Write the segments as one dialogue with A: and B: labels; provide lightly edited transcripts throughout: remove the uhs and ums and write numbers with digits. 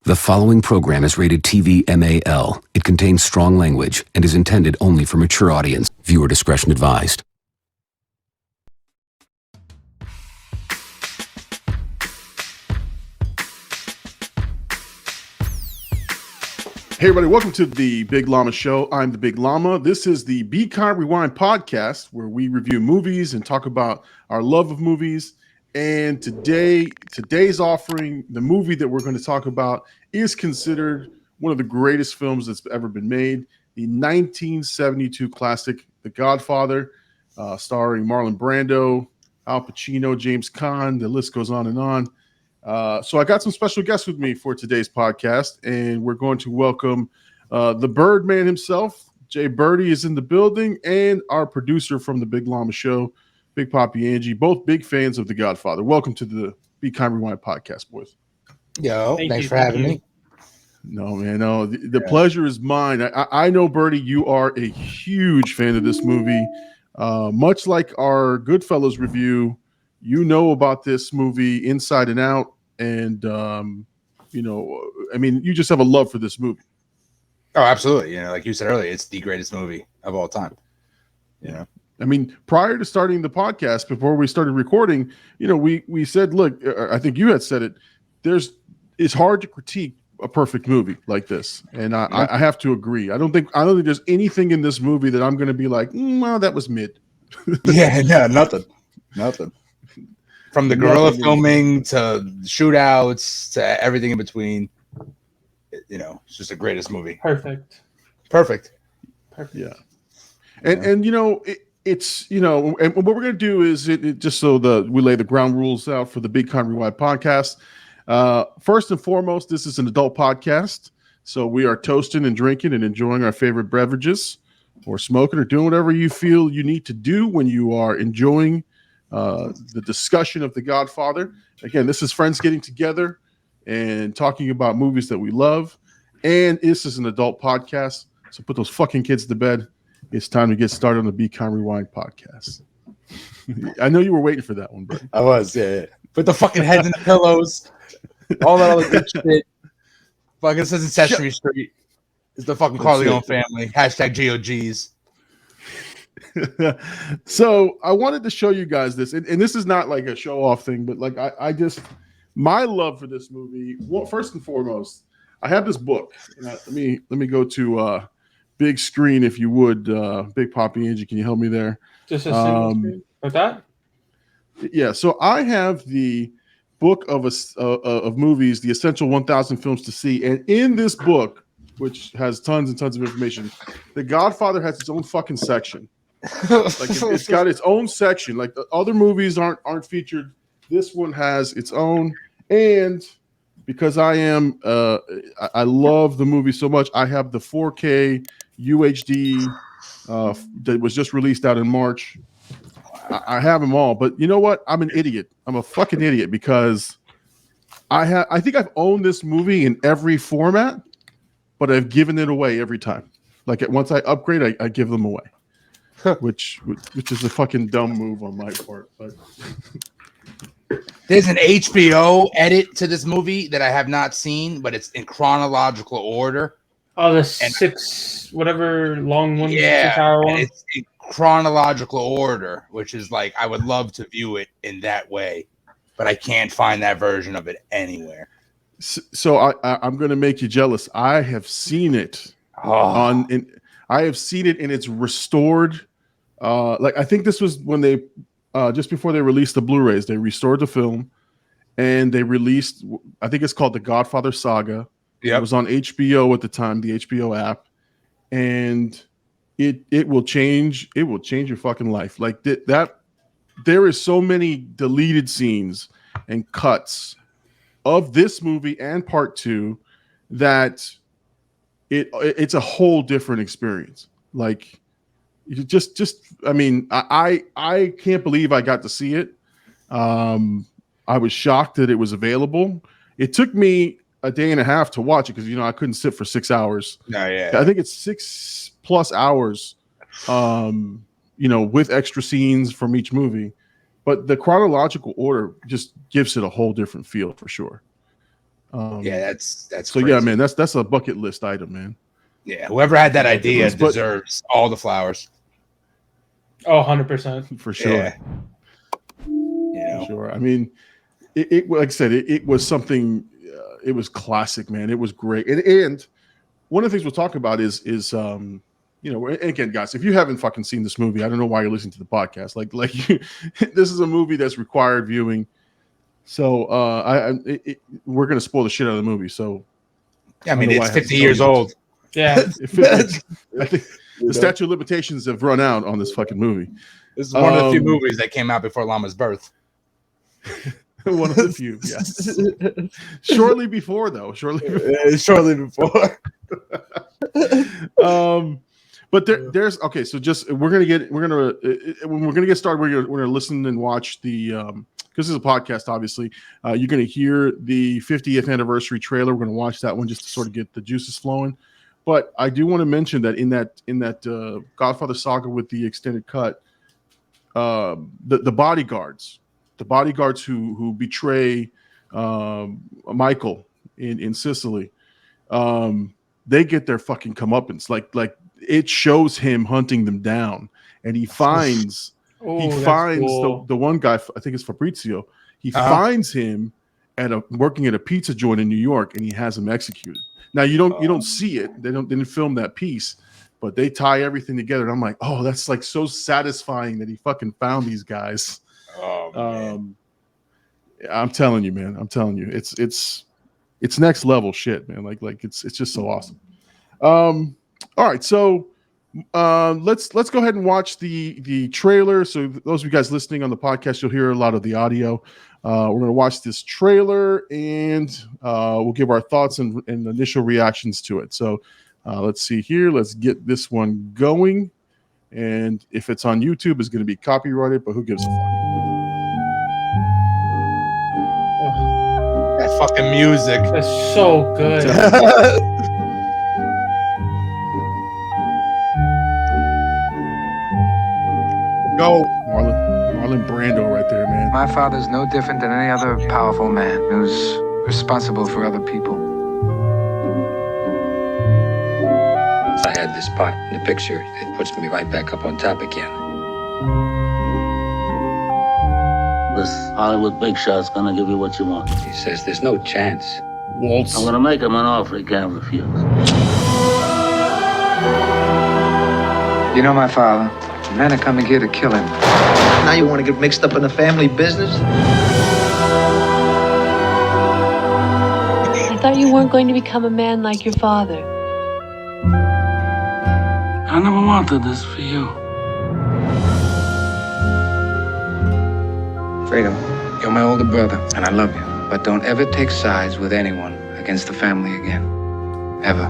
A: The following program is rated TV MAL. It contains strong language and is intended only for mature audience. Viewer discretion advised.
B: Hey everybody, welcome to the Big Llama Show. I'm the Big Llama. This is the Be Kind Rewind podcast where we review movies and talk about our love of movies. And today's offering, the movie that we're going to talk about is considered one of the greatest films that's ever been made. The 1972 classic, The Godfather, starring Marlon Brando, Al Pacino, James Caan. The list goes on and on. So I got some special guests with me for today's podcast, and we're going to welcome the Birdman himself. J-Birdy is in the building, and our producer from the Big Llama Show, BigPapiAngy, both big fans of The Godfather. Welcome to the Be Kind Rewind podcast, boys.
C: Yo, thanks for having me.
B: No, man, no. The pleasure is mine. I know, Birdie, you are a huge fan of this movie. Much like our Goodfellas review, you know about this movie inside and out. And, you just have a love for this movie.
C: Oh, absolutely. Like you said earlier, it's the greatest movie of all time.
B: Yeah. I mean, prior to starting the podcast, before we started recording, we said, look, I think you had said it, it's hard to critique a perfect movie like this. And I have to agree. I don't think there's anything in this movie that I'm going to be like, well, that was mid.
C: Nothing. From the guerrilla filming to shootouts to everything in between, it's just the greatest movie.
D: Perfect.
B: Yeah. And it's and what we're going to do is it just so we lay the ground rules out for the Big Kind Rewind podcast. First and foremost, this is an adult podcast. So we are toasting and drinking and enjoying our favorite beverages or smoking or doing whatever you feel you need to do when you are enjoying the discussion of The Godfather. Again, this is friends getting together and talking about movies that we love. And this is an adult podcast. So put those fucking kids to bed. It's time to get started on the Be Kind Rewind podcast. I know you were waiting for that one, bro.
C: I was, yeah. Put the fucking heads in the pillows. All that other good shit. Fucking says in Sesame Street. It's the fucking Corleone family. Hashtag GOGs.
B: So I wanted to show you guys this, and this is not like a show off thing, but like I just my love for this movie. Well, first and foremost, I have this book. Let me go to big screen, if you would. Big BigPapiAngy, can you help me there?
D: Just a single screen like that.
B: Yeah. So I have the book of movies, the essential 1,000 films to see, and in this book, which has tons and tons of information, The Godfather has its own fucking section. Like it's got its own section. Like the other movies aren't featured. This one has its own. And because I love the movie so much, I have the 4K UHD that was just released out in March. I have them all. But you know what? I'm an idiot. I'm a fucking idiot because I think I've owned this movie in every format, but I've given it away every time. Like once I upgrade, I give them away. Which is a fucking dumb move on my part. But
C: there's an HBO edit to this movie that I have not seen, but it's in chronological order.
D: Oh, the 6 whatever long one, 6 hour one.
C: It's in chronological order, which is like I would love to view it in that way, but I can't find that version of it anywhere.
B: So I'm going to make you jealous. I have seen it I have seen it in its restored. Like I think this was when they just before they released the Blu-rays, they restored the film and they released. I think it's called The Godfather Saga.
C: Yeah,
B: it was on HBO at the time, the HBO app, and it will change. It will change your fucking life. Like that. There is so many deleted scenes and cuts of this movie and part 2 that it's a whole different experience. Like you just I mean, I can't believe I got to see it. I was shocked that it was available. It took me a day and a half to watch it because I couldn't sit for 6 hours.
C: No, yeah.
B: I think it's 6+ hours. With extra scenes from each movie, but the chronological order just gives it a whole different feel for sure.
C: Yeah, that's
B: so
C: crazy.
B: yeah, man, that's a bucket list item, man.
C: Yeah, whoever had that idea
B: But-
C: deserves all the flowers.
D: Oh, 100%.
B: For sure.
C: Yeah. You know,
B: For sure. I mean, it like I said, it was something. It was classic, man. It was great. And one of the things we'll talk about is you know, again, guys, if you haven't fucking seen this movie, I don't know why you're listening to the podcast. Like this is a movie that's required viewing. So we're gonna spoil the shit out of the movie. So
C: I mean,
B: don't know why
C: it's
B: I have
C: 50
B: to
C: years
B: tell you.
C: old.
D: Yeah.
B: I think the statute of limitations have run out on this fucking movie.
C: This is one of the few movies that came out before Llama's birth.
B: One of the few, yes. Shortly before, though. Shortly before. But there's okay. So just we're gonna get started. We're gonna listen and watch the because this is a podcast. Obviously, you're gonna hear the 50th anniversary trailer. We're gonna watch that one just to sort of get the juices flowing. But I do want to mention that in that Godfather saga with the extended cut, the bodyguards who betray Michael in Sicily, they get their fucking comeuppance. Like it shows him hunting them down, and he finds
D: cool.
B: the one guy. I think it's Fabrizio. He finds him working at a pizza joint in New York, and he has him executed. Now you don't see it. They didn't film that piece, but they tie everything together. And I'm like, oh, that's like so satisfying that he fucking found these guys. I'm telling you, man. I'm telling you, it's next level shit, man. Like it's just so awesome. All right, so let's go ahead and watch the trailer. So those of you guys listening on the podcast, you'll hear a lot of the audio. We're gonna watch this trailer and we'll give our thoughts and initial reactions to it. So let's see here. Let's get this one going. And if it's on YouTube, it's gonna be copyrighted, but who gives a fuck?
C: That fucking music.
D: That's so good.
C: Go.
B: Marlon Brando right there, man.
E: My father's no different than any other powerful man who's responsible for other people.
F: I had this part in the picture. It puts me right back up on top again.
G: This Hollywood big shot's gonna give you what you want.
F: He says there's no chance.
B: Waltz.
G: I'm gonna make him an offer he can't refuse.
E: You know my father. Men are coming here to kill him.
H: Now you want to get mixed up in the family business?
I: I thought you weren't going to become a man like your father.
G: I never wanted this for you.
E: Fredo, you're my older brother, and I love you. But don't ever take sides with anyone against the family again. Ever.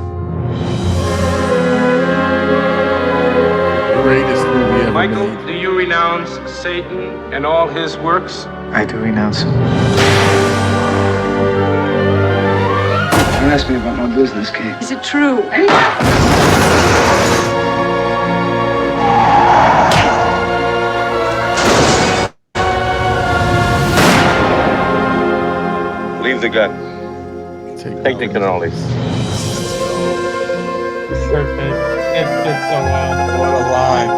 B: Greatest movie ever
J: Michael,
B: made.
J: do you renounce Satan and all his works?
E: I do renounce him. Don't ask me about my business, Kate.
I: Is it true?
J: Leave the gun. Take the cannolis.
D: Perfect. It fits so well.
C: What a line.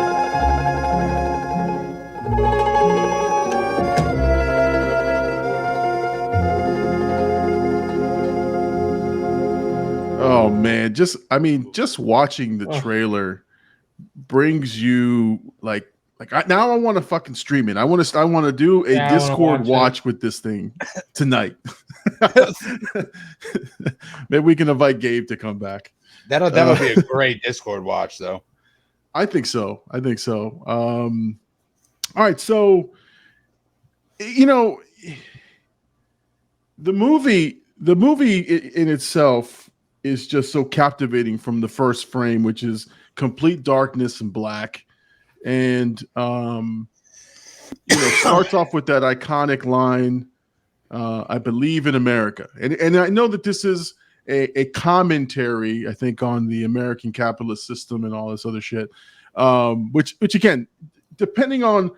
B: Oh man, just watching the trailer brings you now I want to fucking stream it. I want to do a Discord watch with this thing tonight. Maybe we can invite Gabe to come back.
C: That would be a great Discord watch, though.
B: I think so. All right, so you know, the movie in itself is just so captivating from the first frame, which is complete darkness and black, and starts off with that iconic line, "I believe in America," and I know that this is a commentary, I think, on the American capitalist system and all this other shit, which again, depending on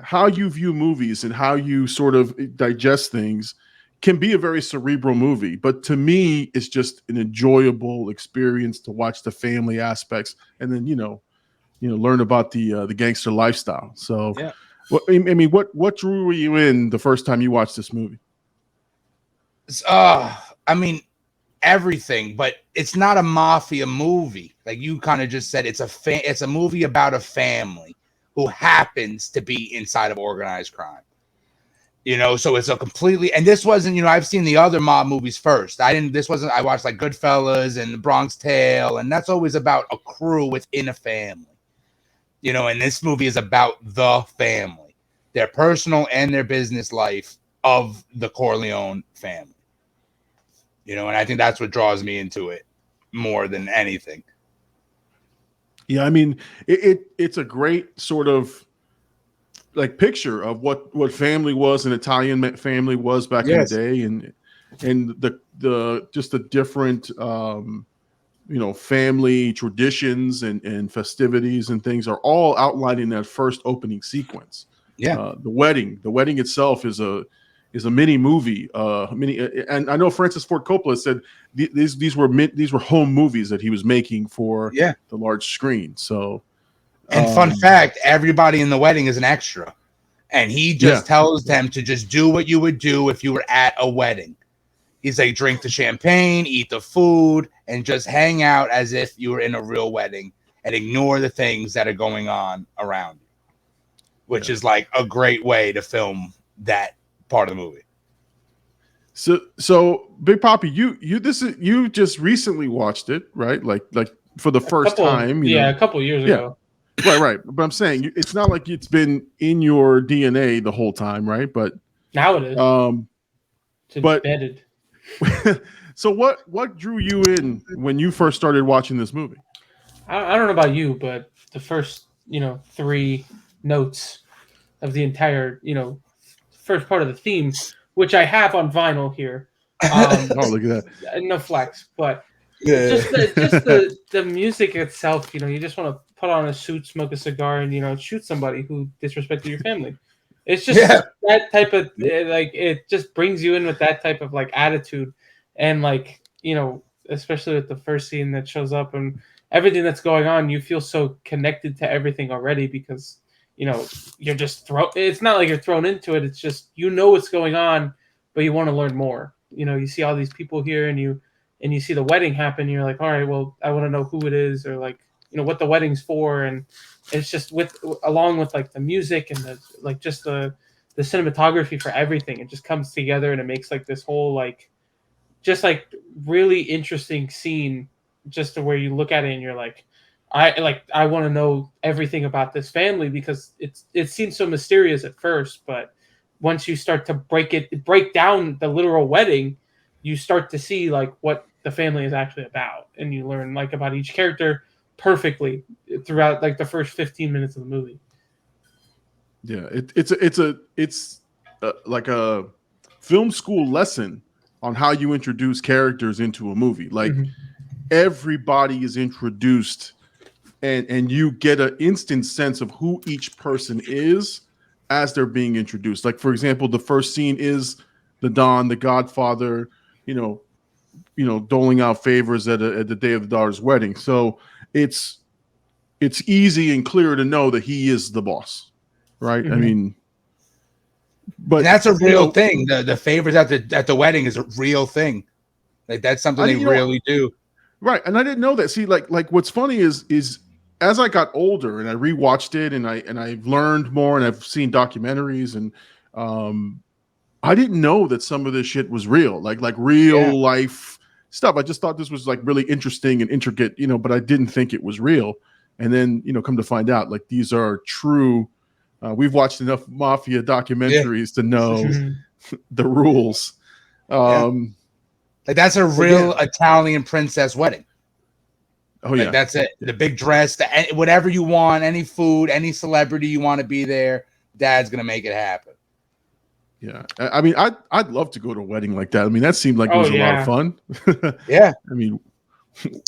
B: how you view movies and how you sort of digest things, can be a very cerebral movie, but to me, it's just an enjoyable experience to watch the family aspects, and then learn about the gangster lifestyle. So,
C: Yeah.
B: what drew you in the first time you watched this movie?
C: I mean, everything, but it's not a mafia movie. Like you kind of just said, it's a movie about a family who happens to be inside of organized crime. So it's a completely, and this wasn't, I've seen the other mob movies first. I watched like Goodfellas and The Bronx Tale, and that's always about a crew within a family. And this movie is about the family, their personal and their business life of the Corleone family. And I think that's what draws me into it more than anything.
B: Yeah, I mean, it's a great sort of like picture of what family was, an Italian family was back in the day, and the just the different family traditions and festivities and things are all outlined in that first opening sequence.
C: Yeah,
B: the wedding itself is a mini movie. And I know Francis Ford Coppola said these were home movies that he was making for the large screen. So,
C: and fun fact, everybody in the wedding is an extra, and he just tells them to just do what you would do if you were at a wedding. He's like, drink the champagne, eat the food, and just hang out as if you were in a real wedding, and ignore the things that are going on around you, which is like a great way to film that part of the movie.
B: So Big Papi, you just recently watched it, right? Like for the first time.
D: A couple years ago.
B: Right. But I'm saying it's not like it's been in your DNA the whole time, right? But
D: now it is. It's embedded.
B: So what drew you in when you first started watching this movie?
D: I don't know about you, but the first 3 notes of the entire first part of the theme, which I have on vinyl here.
B: Oh, look at that!
D: No flex, but just the music itself. You just want to put on a suit, smoke a cigar, and shoot somebody who disrespected your family. It's just that type of it just brings you in with that type of like attitude, and especially with the first scene that shows up and everything that's going on, you feel so connected to everything already because you're just it's not like you're thrown into it. It's just what's going on, but you want to learn more. You see all these people here, and you see the wedding happen. You're like, all right, well, I want to know who it is, or what the wedding's for, and it's just along with like the music and the cinematography for everything. It just comes together, and it makes like this whole really interesting scene, just to where you look at it and you're like, I want to know everything about this family because it seems so mysterious at first, but once you start to break down the literal wedding, you start to see like what the family is actually about, and you learn like about each character perfectly throughout like the first 15 minutes of the movie.
B: Yeah, it's like a film school lesson on how you introduce characters into a movie. Like everybody is introduced, and you get an instant sense of who each person is as they're being introduced. Like, for example, the first scene is the Don, the Godfather, doling out favors at the day of the daughter's wedding. So it's easy and clear to know that he is the boss, right? I mean, but
C: and that's a real thing. The favors at the wedding is a real thing. Like that's something they really do.
B: Right. And I didn't know that. See, like what's funny is as I got older and I rewatched it and I've learned more and I've seen documentaries and I didn't know that some of this shit was real, like real life stuff. I just thought this was like really interesting and intricate, but I didn't think it was real. And then, come to find out, like these are true. We've watched enough mafia documentaries to know the rules.
C: Like that's a real Italian princess wedding.
B: Oh yeah,
C: that's it. The big dress, whatever you want, any food, any celebrity you want to be there, Dad's gonna make it happen.
B: Yeah, I mean, I'd love to go to a wedding like that. I mean, that seemed like it was a lot of fun.
C: Yeah,
B: I mean,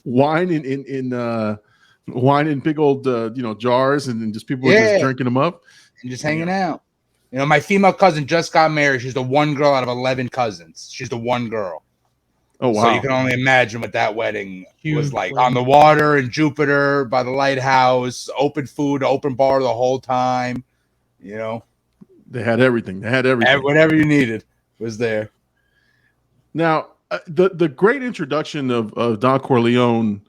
B: wine in big old jars, and then just people just drinking them up
C: and just hanging out. You know, my female cousin just got married. She's the one girl out of 11 cousins. She's the one girl.
B: Oh, wow.
C: So you can only imagine what that wedding was
D: Huge
C: like.
D: wedding.
C: On the water in Jupiter by the lighthouse, open food, open bar the whole time. You know,
B: They had everything. They had everything.
C: whatever you needed was there.
B: Now, the great introduction of Don Corleone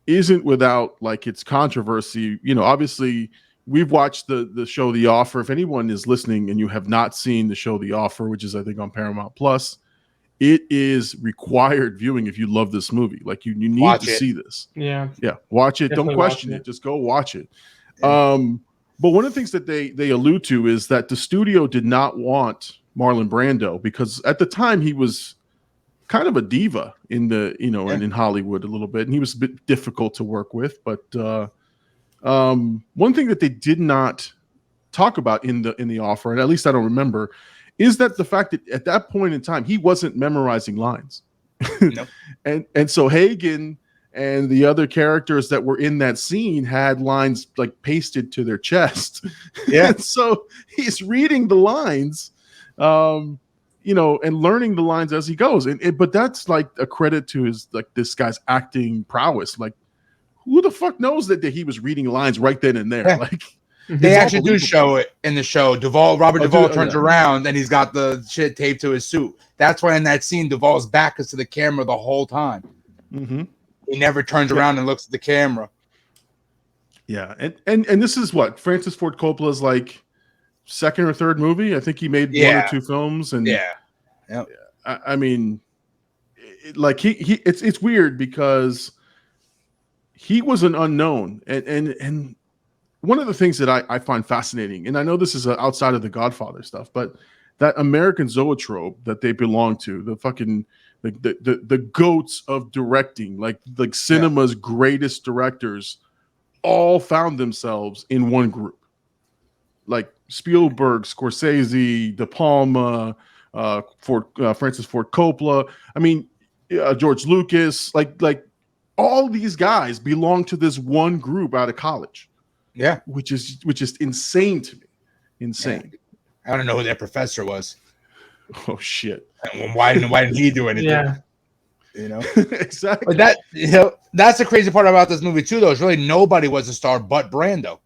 B: isn't without like its controversy. You know, obviously we've watched the show The Offer. If anyone is listening and you have not seen the show The Offer, which is I think on Paramount Plus, it is required viewing if you love this movie. Like you need
C: Watch
B: to
C: it.
B: see this.
D: Yeah.
B: Yeah, watch it.
D: Definitely
B: Don't question
D: watch
B: it. Just go watch it. But one of the things that they allude to is that the studio did not want Marlon Brando because at the time he was kind of a diva in the in Hollywood a little bit, and he was a bit difficult to work with. But one thing that they did not talk about in the Offer, and at least I don't remember, is that the fact that at that point in time he wasn't memorizing lines.
C: Nope.
B: and so Hagen and the other characters that were in that scene had lines like pasted to their chest.
C: Yeah.
B: And so he's reading the lines, and learning the lines as he goes. But that's like a credit to his like this guy's acting prowess. Like, who the fuck knows that he was reading lines right then and there?
C: Yeah.
B: Like,
C: They actually do show it in the show. Robert Duvall turns
B: yeah.
C: around and he's got the shit taped to his suit. That's why in that scene, Duvall's back is to the camera the whole time.
B: mm-hmm.
C: He never turns around and looks at the camera.
B: Yeah, and this is what Francis Ford Coppola's like second or third movie. I think he made one or two films, and I mean, it's weird because he was an unknown, and one of the things that I find fascinating, and I know this is outside of the Godfather stuff, but that American zoetrope that they belong to, the fucking the goats of directing, like cinema's greatest directors, all found themselves in one group. Like Spielberg, Scorsese, De Palma, Francis Ford Coppola. I mean, George Lucas. Like all these guys belong to this one group out of college.
C: Yeah,
B: which is insane to me. Insane.
C: Yeah. I don't know who that professor was.
B: Oh shit!
C: Why didn't he do anything?
D: Yeah,
C: you know
B: exactly.
C: But that's the crazy part about this movie too. Though is really nobody was a star but Brando.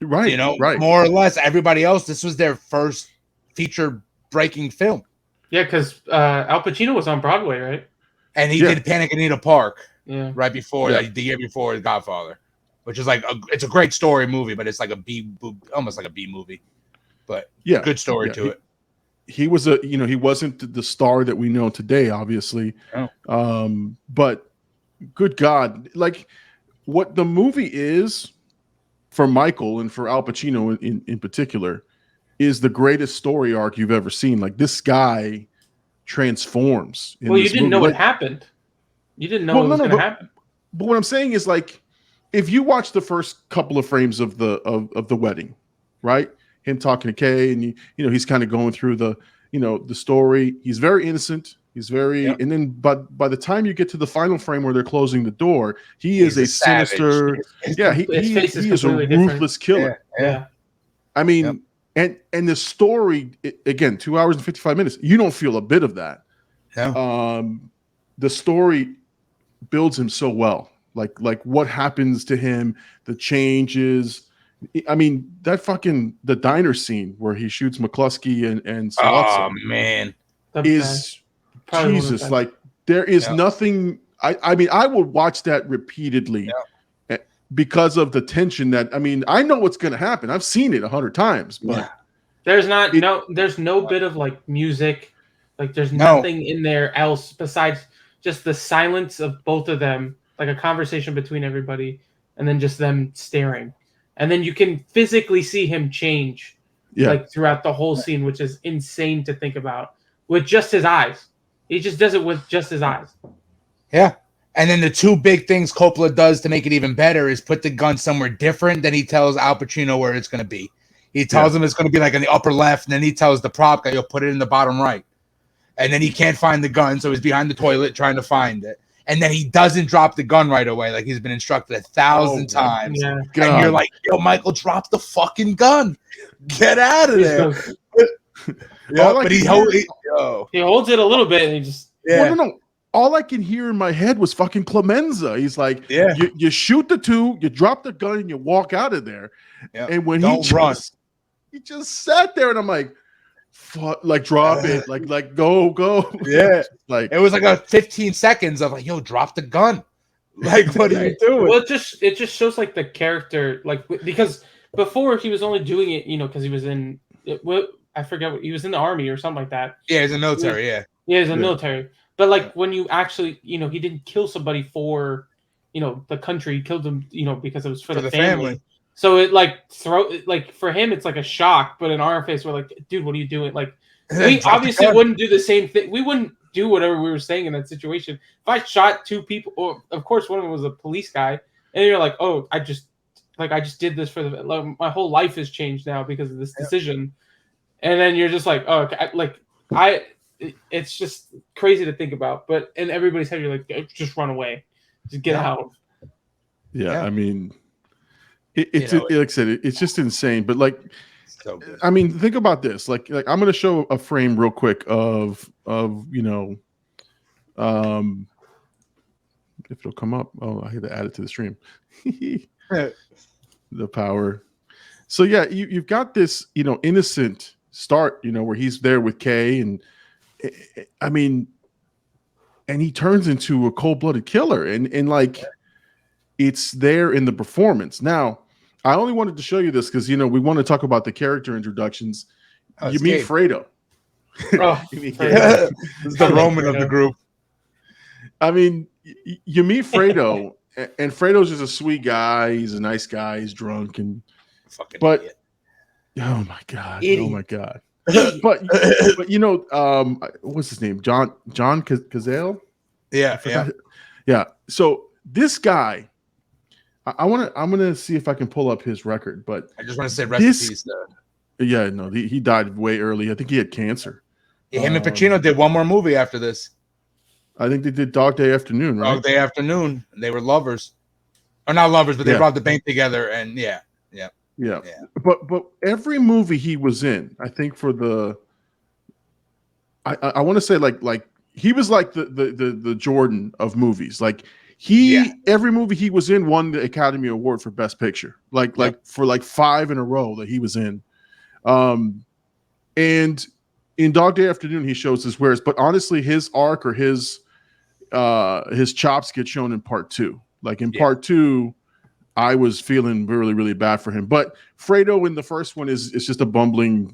B: Right. Right.
C: More or less, everybody else. This was their first feature-breaking film.
D: Yeah, because Al Pacino was on Broadway, right?
C: And he did Panic at Needle Park.
D: Yeah.
C: Right before the year before The Godfather, which is like it's a great story movie, but it's like almost like a B movie. But good story to it.
B: He was he wasn't the star that we know today, obviously.
C: Oh.
B: But good God, like what the movie is for Michael and for Al Pacino in particular is the greatest story arc you've ever seen. Like this guy transforms.
D: Well, you didn't know what happened. You didn't know what was going to happen.
B: But what I'm saying is, like, if you watch the first couple of frames of the wedding, right? Him talking to Kay, and he's kind of going through the story. He's very innocent. He's very, and then by the time you get to the final frame where they're closing the door, he's a sinister. He is a ruthless killer.
D: Yeah.
B: I mean, and the story again, 2 hours and 55 minutes. You don't feel a bit of that.
C: Yeah.
B: The story builds him so well. Like what happens to him, the changes. I mean, the diner scene where he shoots McCluskey and Sollozzo,
C: oh man,
B: is Jesus. Like there is nothing. I mean, I would watch that repeatedly because of the tension. That I mean, I know what's going to happen. I've seen it 100 times, but
D: there's no bit of like music. Like there's nothing in there else besides just the silence of both of them, like a conversation between everybody, and then just them staring. And then you can physically see him change like throughout the whole scene, which is insane to think about with just his eyes. He just does it with just his eyes.
C: Yeah. And then the two big things Coppola does to make it even better is put the gun somewhere different than he tells Al Pacino where it's going to be. He tells him it's going to be like in the upper left, and then he tells the prop guy, you'll put it in the bottom right. And then he can't find the gun, so he's behind the toilet trying to find it. and then he doesn't drop the gun right away, like he's been instructed 1,000 times.
D: Yeah.
C: And you're like, yo, Michael, drop the fucking gun. Get out of there. But he holds
D: it a little bit and he just
B: no. All I can hear in my head was fucking Clemenza. He's like, you shoot the two, you drop the gun, and you walk out of there. And when he just sat there, and I'm like, fuck, like drop it, like go.
C: Yeah,
B: like
C: it was like a 15 seconds of like, yo, drop the gun. Like, what are you doing?
D: Well, it just shows like the character, like because before he was only doing it, because he was in I forget what he was in the army or something like that.
C: Yeah, he's in the military. Yeah,
D: he's in the military. But like when you actually, he didn't kill somebody for, the country. He killed them, because it was for the family. So it for him, it's like a shock. But in our face, we're like, dude, what are you doing? Like, we obviously wouldn't do the same thing. We wouldn't do whatever we were saying in that situation. If I shot two people, or of course one of them was a police guy, and you're like, oh, I just did this for my whole life has changed now because of this decision, and then you're just like, oh, it's just crazy to think about, but in everybody's head, you're like, just run away, just get out.
B: Yeah, I mean, it's like I said, it's just insane. But like, I mean, think about this. Like I'm gonna show a frame real quick of if it'll come up. Oh, I had to add it to the stream. The power. So yeah, you've got this, innocent start, where he's there with Kay and. I mean, and he turns into a cold-blooded killer, and like it's there in the performance. Now, I only wanted to show you this because we want to talk about the character introductions. You meet Fredo.
C: This is the Roman of the group.
B: I mean, you meet Fredo, and Fredo's just a sweet guy. He's a nice guy. He's drunk and idiot. Oh my god! Idiot. Oh my god! but what's his name? John Cazale? Yeah. So this guy, I'm gonna see if I can pull up his record. But
C: I just want to say rest in peace.
B: Yeah, no, he died way early. I think he had cancer.
C: Yeah, him and Pacino did one more movie after this.
B: I think they did Dog Day Afternoon, right?
C: Dog Day Afternoon. They were lovers, or not lovers, but they robbed the bank together, and yeah.
B: But every movie he was in, I think I want to say like he was like the Jordan of movies. Like every movie he was in won the Academy Award for Best Picture. Like for 5 in a row that he was in. And in Dog Day Afternoon he shows his wares, but honestly his arc or his chops get shown in part 2. Like in part 2, I was feeling really, really bad for him. But Fredo in the first one is just a bumbling,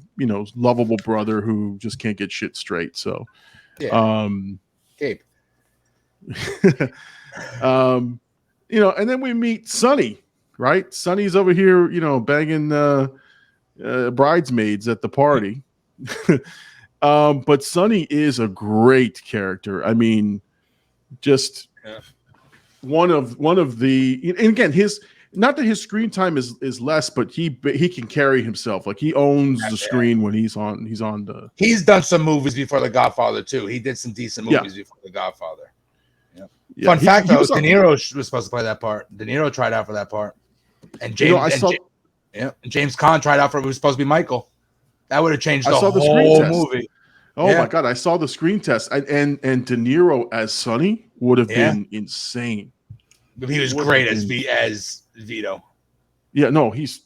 B: lovable brother who just can't get shit straight. So,
C: Gabe.
B: And then we meet Sonny, right? Sonny's over here, banging bridesmaids at the party. But Sonny is a great character. I mean, just one of the, and again, not that his screen time is less, but he can carry himself. Like he owns the screen when he's on the.
C: He's done some movies before The Godfather too. He did some decent movies before The Godfather. Fun fact though, De Niro was supposed to play that part. De Niro tried out for that part, and James Caan tried out for it was supposed to be Michael. That would have changed the whole movie.
B: Oh my god, I saw the screen test, and De Niro as Sonny would have been insane.
C: But he was great as Vito.
B: Yeah, no, that's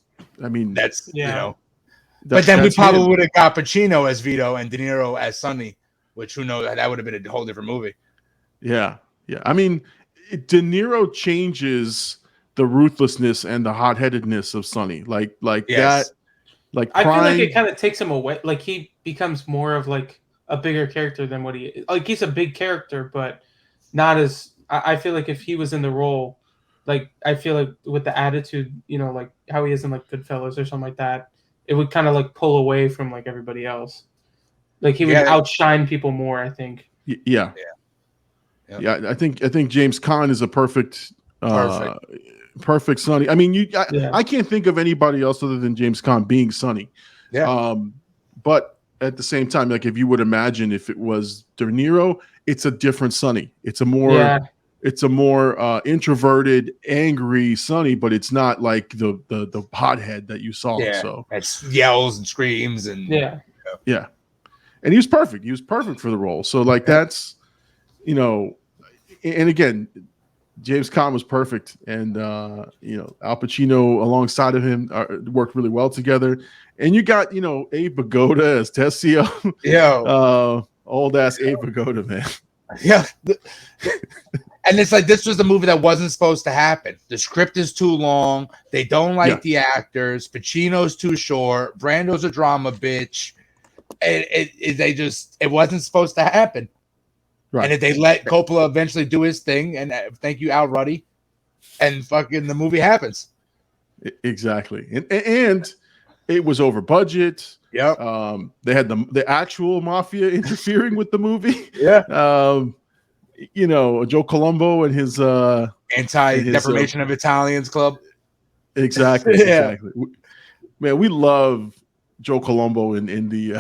C: But then we probably would have got Pacino as Vito and De Niro as Sonny, which who knows, that would have been a whole different movie.
B: Yeah. I mean, De Niro changes the ruthlessness and the hot-headedness of Sonny, like that. Like
D: I feel like it kind of takes him away. Like he becomes more of like a bigger character than what he is. Like he's a big character, but not as. I feel like if he was in the role, like I feel like with the attitude, like how he is in like Goodfellas or something like that, it would kind of like pull away from like everybody else. Like he would outshine people more, I think.
B: Yeah. I think James Caan is a perfect Sonny. I mean, I can't think of anybody else other than James Caan being Sonny.
C: Yeah.
B: But at the same time, like if you would imagine if it was De Niro, it's a different Sonny. It's a more it's a more introverted, angry Sonny, but it's not like the hothead that you saw.
C: Yeah,
B: so
C: that's yells and screams and
D: Yeah.
B: And he was perfect. He was perfect for the role. So like that's, you know, and again, James Caan was perfect, and you know, Al Pacino alongside of him worked really well together. And you got, you know, Abe Vigoda as Tessio. Old ass Abe Vigoda, man.
C: Yeah. And it's like, this was the movie that wasn't supposed to happen. The script is too long. They don't like the actors. Pacino's too short. Brando's a drama bitch. It wasn't supposed to happen. Right. And if they let Coppola eventually do his thing, and thank you, Al Ruddy, and fucking the movie happens.
B: Exactly. And it was over budget.
C: Yep.
B: They had the actual mafia interfering with the movie.
C: Yeah.
B: You know, Joe Colombo and his
C: anti-defamation of Italians club.
B: Exactly. Exactly. Man, we love Joe Colombo in the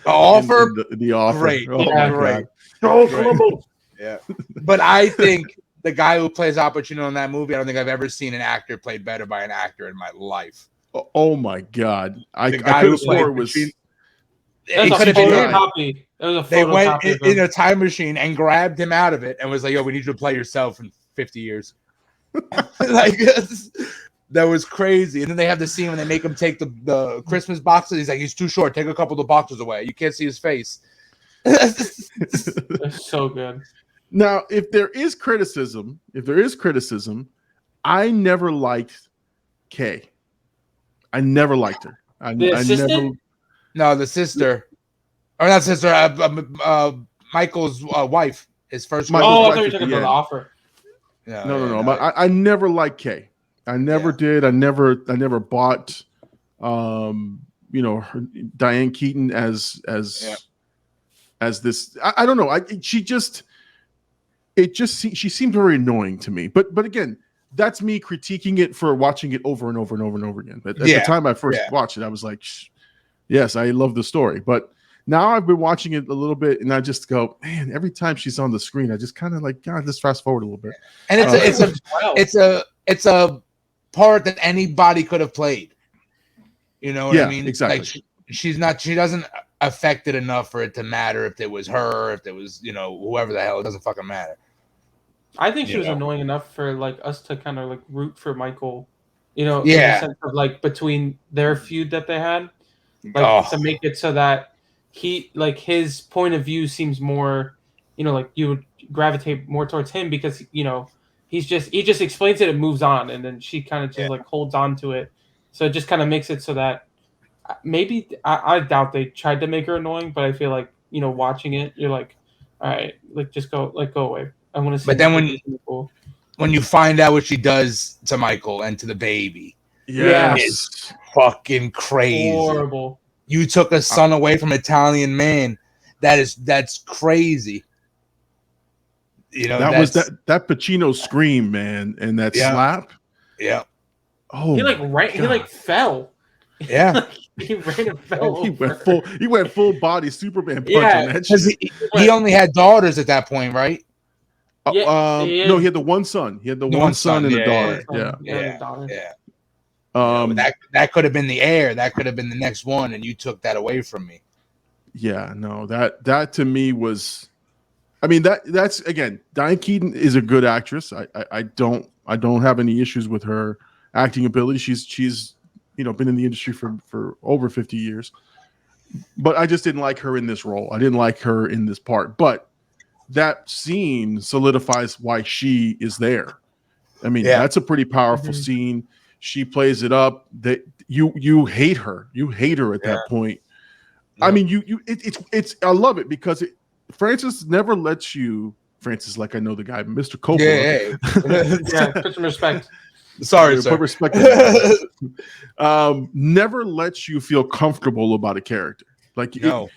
C: Offer.
B: In the Offer.
C: Great.
B: Oh,
C: yeah, great.
B: Joe Colombo.
C: Yeah. But I think the guy who plays Al Pacino in that movie, I don't think I've ever seen an actor played better by an actor in my life.
B: Oh my God. I could
C: who
B: have swore it was.
D: It could have been photocopy. It was a
C: They went
D: photocopy
C: in a time machine and grabbed him out of it and was like, "Yo, we need you to play yourself in 50 years." Like that was crazy. And then they have the scene when they make him take the Christmas boxes. He's like, "He's too short. Take a couple of the boxes away. You can't see his face."
D: That's so good.
B: Now, if there is criticism, I never liked Kay. I never liked her.
C: No, the sister, or not sister. Michael's wife, his first.
D: I thought you were talking about The Offer.
B: No. But I never liked Kay. I never did. I never bought, you know, Diane Keaton as this. I don't know. She seemed very annoying to me. But again, that's me critiquing it for watching it over and over and over and over again. But at the time I first watched it, I was like, yes, I love the story. But now I've been watching it a little bit, and I just go, man, every time she's on the screen, I just kind of like, God, let's fast forward a little bit.
C: And it's a part that anybody could have played. You know what I mean?
B: Exactly.
C: Like she doesn't affect it enough for it to matter if it was her, if it was, you know, whoever the hell. It doesn't fucking matter.
D: I think she was annoying enough for like us to kind of like root for Michael, you know, in
C: the
D: sense of like between their feud that they had, like to make it so that he, like, his point of view seems more, you know, like you would gravitate more towards him because, you know, he just explains it and moves on, and then she kind of just like holds on to it, so it just kind of makes it so that maybe I doubt they tried to make her annoying, but I feel like, you know, watching it, you're like, all right, like just go away. I want to see.
C: But then when you find out what she does to Michael and to the baby, it's fucking crazy.
D: Horrible.
C: You took a son away from an Italian man. That's crazy. You know,
B: that was that Pacino scream, man, and that slap.
C: Yeah.
B: Oh,
D: he like fell.
C: Yeah.
D: He ran and fell.
B: He went full body Superman punch on that shit.
C: He only had daughters at that point, right?
B: No, he had the one son. He had the one son and a daughter.
C: That could have been the heir. That could have been the next one, and you took that away from me.
B: Yeah, no, that to me was, I mean, that's again, Diane Keaton is a good actress. I don't have any issues with her acting ability. She's you know, been in the industry for over 50 years. But I just didn't like her in this role. I didn't like her in this part. But that scene solidifies why she is there. I mean, that's a pretty powerful scene. She plays it up. That you hate her. You hate her at that point. Yeah. I mean, it's I love it because Francis never lets you. Francis, like I know the guy, Mr. Coppola.
D: Put some respect.
C: Sorry, sir.
B: Put respect. Never lets you feel comfortable about a character. Like you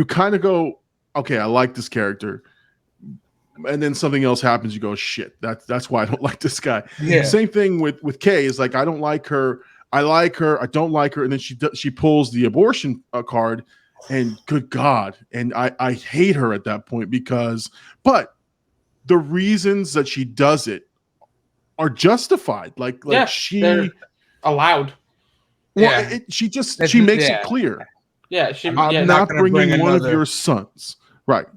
B: kind of go, okay, I like this character, and then something else happens. You go, shit, that's why I don't like this guy. Yeah. Same thing with Kay. Is like I don't like her. I like her. I don't like her, and then she pulls the abortion card, and good God, and I hate her at that point but the reasons that she does it are justified. Like
D: they're allowed.
B: Well, she makes it clear.
D: Yeah,
B: I'm not bringing one of your sons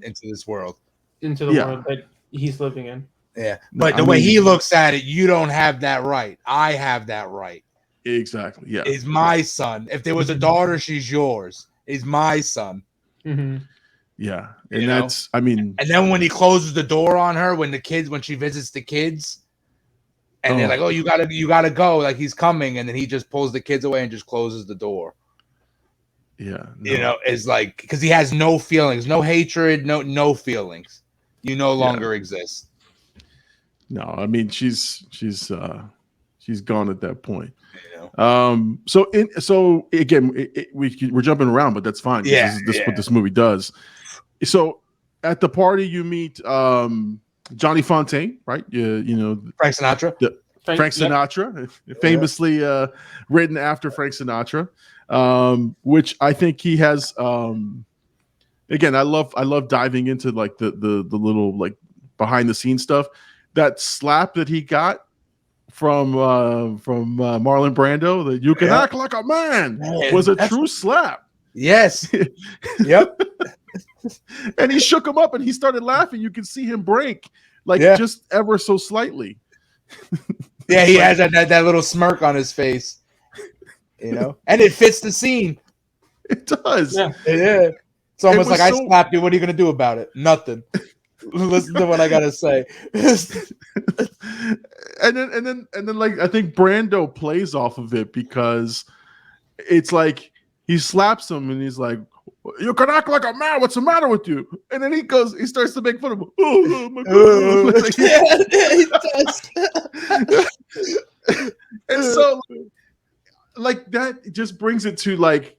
C: into this world,
D: into the world that he's living in.
C: Yeah, but the way he looks at it, you don't have that right. I have that right.
B: Exactly. Yeah,
C: is my son. If there was a daughter, she's yours. Is my son.
D: Mm-hmm.
B: Yeah, and that's. I mean,
C: and then when he closes the door on her, when she visits the kids. And they're like, "Oh, you gotta go!" Like he's coming, and then he just pulls the kids away and just closes the door.
B: Yeah,
C: it's like because he has no feelings, no hatred, no feelings. You no longer exist.
B: No, I mean she's gone at that point. So again, we're jumping around, but that's fine.
C: Yeah,
B: this is what this movie does. So at the party, you meet Johnny Fontaine, right? You know
C: Frank Sinatra.
B: Frank Sinatra, famously written after Frank Sinatra, which I think he has. Again, I love diving into like the little like behind the scenes stuff. That slap that he got from Marlon Brando, that you can act like a man, was a true slap.
C: Yes. Yep.
B: And he shook him up and he started laughing. You can see him break just ever so slightly.
C: Yeah, he has that little smirk on his face, and it fits the scene.
B: It does.
C: Yeah. It's almost like I slapped you. What are you going to do about it? Nothing. Listen to what I got to say.
B: and then like I think Brando plays off of it because it's like he slaps him and he's like, "You can act like a man. What's the matter with you?" And then he starts to make fun of him. Oh my God. And so, like that just brings it to like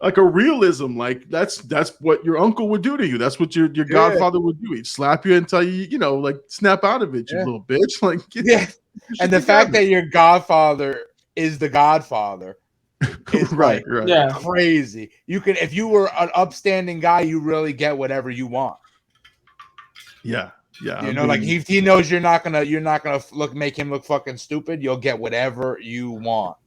B: a realism. Like that's what your uncle would do to you. That's what your godfather would do. He'd slap you and tell you, like snap out of it, you little bitch. Like
C: and the fact that your godfather is the Godfather. It's
B: right.
C: Crazy. You can, if you were an upstanding guy, you really get whatever you want.
B: Yeah.
C: Like he knows you're not gonna make him look fucking stupid. You'll get whatever you want.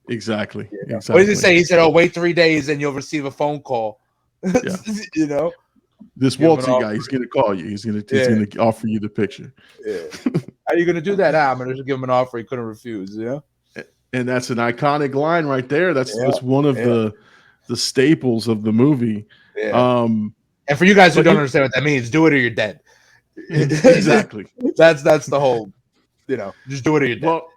B: Exactly.
C: What did he say? He said, "Oh, wait 3 days and you'll receive a phone call."
B: Yeah. This Waltzy guy, he's gonna call you. He's gonna offer you the picture.
C: Yeah. How are you gonna do that? I'm gonna just give him an offer he couldn't refuse.
B: And that's an iconic line right there. That's one of the staples of the movie.
C: Yeah. And for you guys who don't understand what that means, do it or you're dead.
B: Exactly.
C: That's the whole. Just do it or you're dead. Well,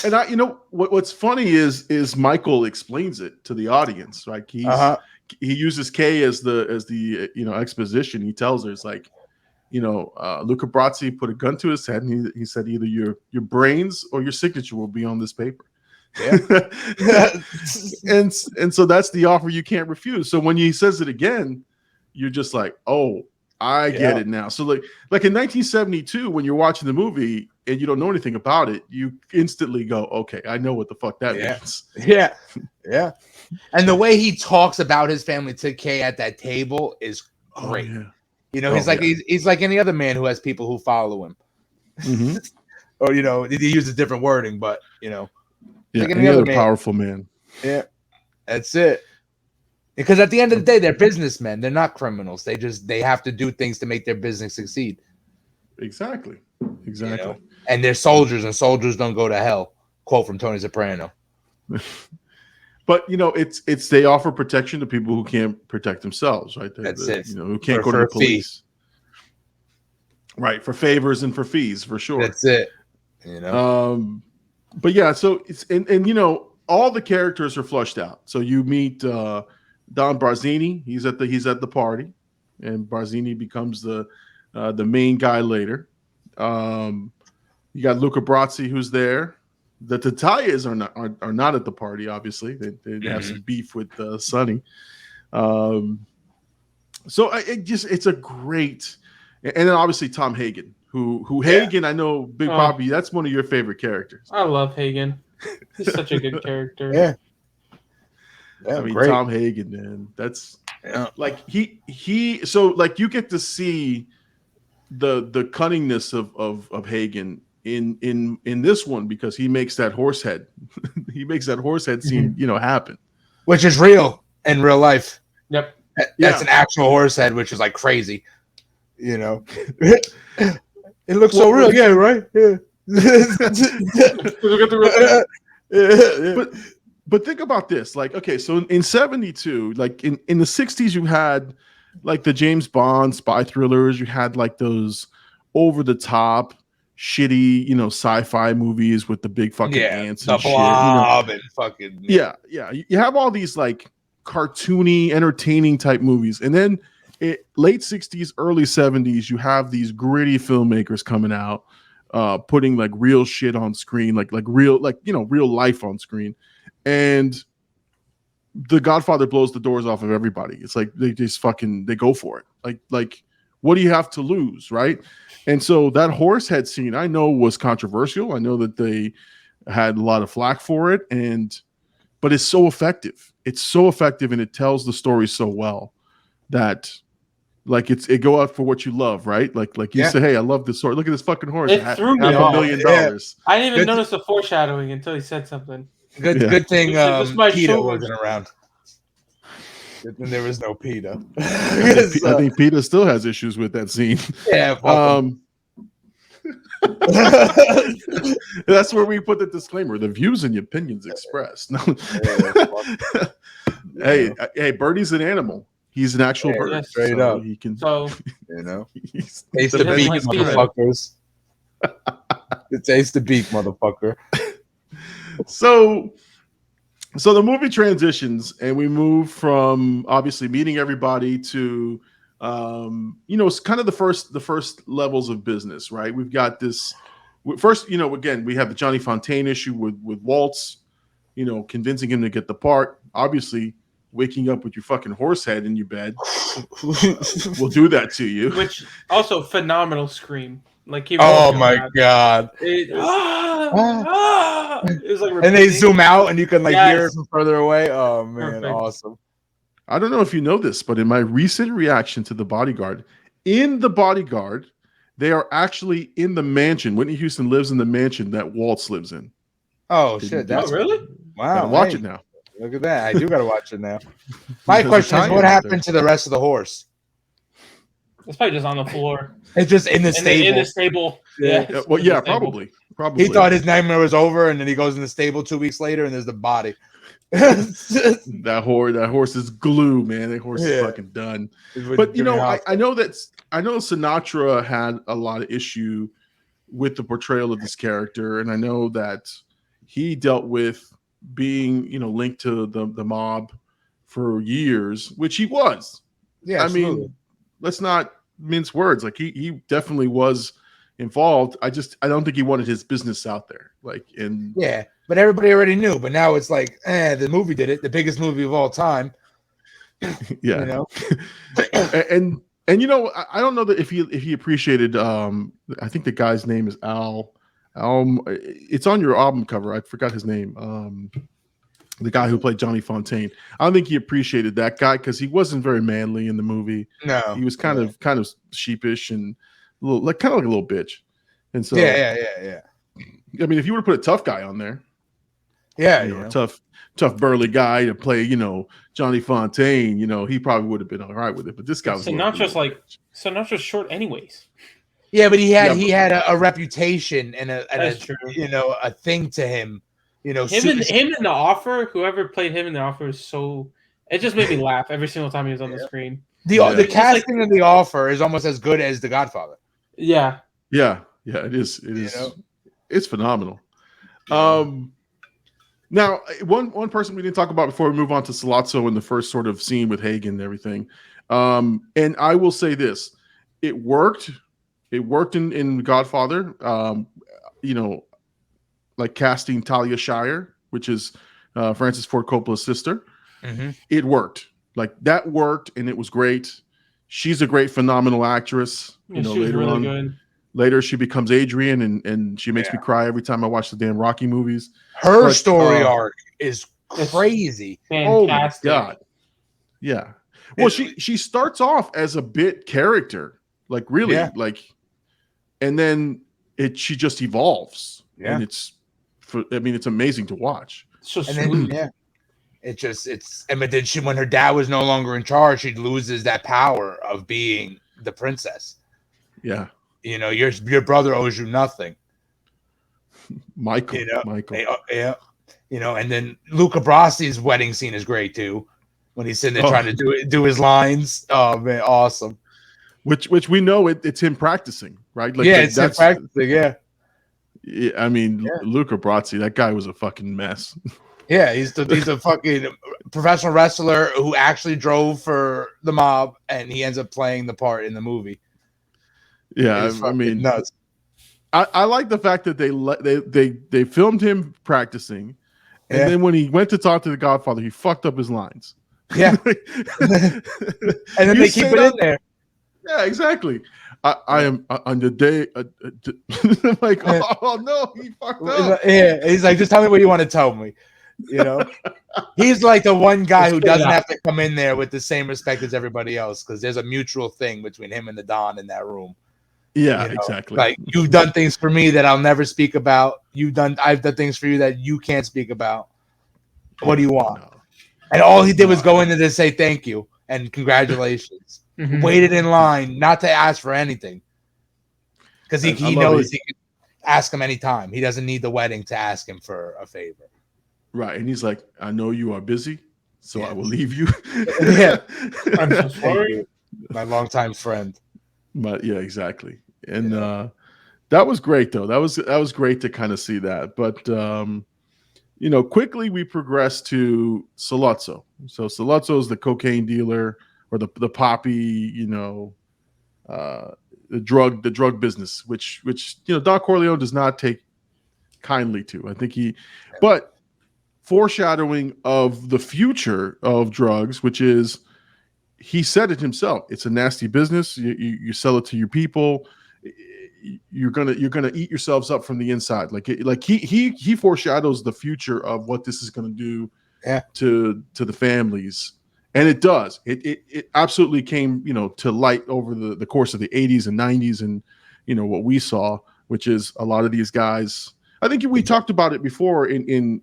B: and what's funny is Michael explains it to the audience. Like he uses Kay as the exposition. He tells her it's like, Luca Brasi put a gun to his head and he said either your brains or your signature will be on this paper. Yeah. and so that's the offer you can't refuse. So when he says it again, you're just like, oh, I get it now. So like in 1972, when you're watching the movie and you don't know anything about it, you instantly go, okay, I know what the fuck that means.
C: Yeah. Yeah. And the way he talks about his family to Kay at that table is great.
B: Oh, yeah.
C: He's like any other man who has people who follow him.
B: Mm-hmm.
C: Or he uses different wording, but
B: like any other powerful man.
C: Yeah, that's it. Because at the end of the day, they're businessmen. They're not criminals. They have to do things to make their business succeed.
B: Exactly.
C: And they're soldiers, and soldiers don't go to hell. Quote from Tony Soprano.
B: But it's they offer protection to people who can't protect themselves, right?
C: That's it.
B: Who can't go to the police. Right, for favors and for fees, for sure.
C: That's it.
B: But yeah, so it's and all the characters are flushed out. So you meet Don Barzini. He's at the party, and Barzini becomes the main guy later. You got Luca Brasi who's there. The Tatayas are not at the party. Obviously, they have some beef with Sonny. So it's a great, and then obviously Tom Hagen. Who Hagen, I know, Big Papi, that's one of your favorite characters.
D: I love Hagen. He's such a good character.
C: Yeah.
B: I mean, great. Tom Hagen, man. That's like he so like you get to see the cunningness of Hagen in this one, because he makes that horse head he makes that horse head scene happen,
C: which is real in real life.
D: Yep.
C: That's an actual horse head, which is like crazy. It looks so real. Yeah, right. Yeah.
B: But think about this. Like, okay, so in 72, like in the 60s, you had like the James Bond spy thrillers. You had like those over the top, shitty, sci-fi movies with the big fucking ants and shit.
C: And fucking
B: yeah. You have all these like cartoony, entertaining type movies, and then late 60s, early 70s, you have these gritty filmmakers coming out, putting like real shit on screen, like real, real life on screen. And The Godfather blows the doors off of everybody. It's like they just they go for it. Like what do you have to lose, right? And so that horse head scene, I know, was controversial. I know that they had a lot of flack for it, but it's so effective. It's so effective, and it tells the story so well that like it go out for what you love, right? Like you say, hey, I love this horse. Look at this fucking horse.
D: It threw me off.
B: $500,000.
D: Yeah. I didn't even notice the foreshadowing until he said something.
C: Good thing PETA
D: was
C: wasn't around. And there was no PETA.
B: I think PETA still has issues with that scene.
C: Yeah.
B: That's where we put the disclaimer: the views and opinions expressed. Hey, Birdie's an animal. He's an actual bird.
C: Yes, straight up.
B: He can.
D: So
C: taste the beak, motherfuckers. It tastes the beak, motherfucker.
B: So the movie transitions, and we move from obviously meeting everybody to it's kind of the first levels of business, right? We've got this first, again, we have the Johnny Fontaine issue with Waltz, convincing him to get the part. Obviously, waking up with your fucking horse head in your bed will do that to you.
D: Which also phenomenal scream. Like
C: oh my god!
D: It was like,
C: and they zoom out, and you can hear it from further away. Oh man, perfect. Awesome!
B: I don't know if you know this, but in my recent reaction to The Bodyguard, in The Bodyguard, they are actually in the mansion. Whitney Houston lives in the mansion that Waltz lives in.
C: Oh shit!
D: That's really
B: wow. Watch it now.
C: Look at that! I do gotta watch it now. My question is, what happened to the rest of the horse?
D: It's probably just on the floor.
C: It's just in the stable.
D: In the stable. Yeah.
B: Well, yeah, probably.
C: He thought his nightmare was over, and then he goes in the stable 2 weeks later, and there's the body.
B: That horse is glue, man. That horse is fucking done. But I know Sinatra had a lot of issue with the portrayal of this character, and I know that he dealt with being, linked to the mob for years, which he was.
C: Yeah, absolutely.
B: I mean, let's not mince words. Like he definitely was involved. I don't think he wanted his business out there.
C: Yeah, but everybody already knew. But now it's like, the movie did it, the biggest movie of all time.
B: Yeah, and I don't know that if he appreciated. I think the guy's name is Al. It's on your album cover. I forgot his name. The guy who played Johnny Fontaine. I don't think he appreciated that guy because he wasn't very manly in the movie.
C: No,
B: he was kind of sheepish and a little, kind of like a little bitch. And so,
C: yeah.
B: I mean, if you were to put a tough guy on there,
C: a
B: tough burly guy to play, Johnny Fontaine, he probably would have been all right with it. But this guy was
D: Sinatra's short anyways.
C: Yeah, but he had a reputation and a thing to him. Him
D: in The Offer, whoever played him in The Offer is so. It just made me laugh every single time he was on the screen.
C: The casting of The Offer is almost as good as The Godfather.
D: Yeah.
B: Yeah, it is. It is. It's phenomenal. Now, one person we didn't talk about before we move on to Sollozzo in the first sort of scene with Hagen and everything. And I will say this: it worked. It worked in Godfather. Like casting Talia Shire, which is Francis Ford Coppola's sister.
C: Mm-hmm.
B: It worked. Like that worked, and it was great. She's a great, phenomenal actress.
D: Yeah, later really good.
B: Later, she becomes Adrian, and she makes me cry every time I watch the damn Rocky movies.
C: Her story arc is crazy.
D: Fantastic.
B: Oh my god! Yeah. Well, she starts off as a bit character, like really, like and then she just evolves,
C: Yeah.
B: and it's amazing to watch.
D: So
C: And then, yeah, but then when her dad was no longer in charge, she loses that power of being the princess.
B: Yeah,
C: your brother owes you nothing.
B: Michael.
C: Yeah, and then Luca Brassi's wedding scene is great too, when he's sitting there trying to do his lines. Oh man, awesome.
B: Which we know it's him practicing, right? Like,
C: it's him practicing. Yeah.
B: I mean, Luca Brasi, that guy was a fucking mess.
C: Yeah, he's a fucking professional wrestler who actually drove for the mob, and he ends up playing the part in the movie.
B: Yeah, I mean,
C: nuts.
B: I like the fact that they filmed him practicing, and then when he went to talk to the Godfather, he fucked up his lines.
C: Yeah, and then they keep it in there.
B: Yeah, exactly. I am on the day. I'm like, oh no, he fucked up.
C: Yeah, he's like, just tell me what you want to tell me. He's like the one guy who doesn't have to come in there with the same respect as everybody else, because there's a mutual thing between him and the Don in that room.
B: Yeah, exactly.
C: Like, you've done things for me that I'll never speak about. I've done things for you that you can't speak about. What do you want? No. And all he did was go in there to say thank you and congratulations. Waited in line, not to ask for anything, because he knows he can ask him anytime. He doesn't need the wedding to ask him for a favor.
B: Right, and he's like, "I know you are busy, so I will leave you."
C: Yeah,
D: I'm so sorry,
C: my longtime friend.
B: But yeah, exactly, and that was great though. That was great to kind of see that. But quickly we progressed to Sollozzo. So Sollozzo is the cocaine dealer, or the poppy, the drug business, which Don Corleone does not take kindly to. I think but foreshadowing of the future of drugs, which is, he said it himself, it's a nasty business. You sell it to your people. You're gonna eat yourselves up from the inside. Like he foreshadows the future of what this is gonna do to the families. And it does. It absolutely came, to light over the course of the 80s and 90s, and what we saw, which is a lot of these guys. I think we talked about it before in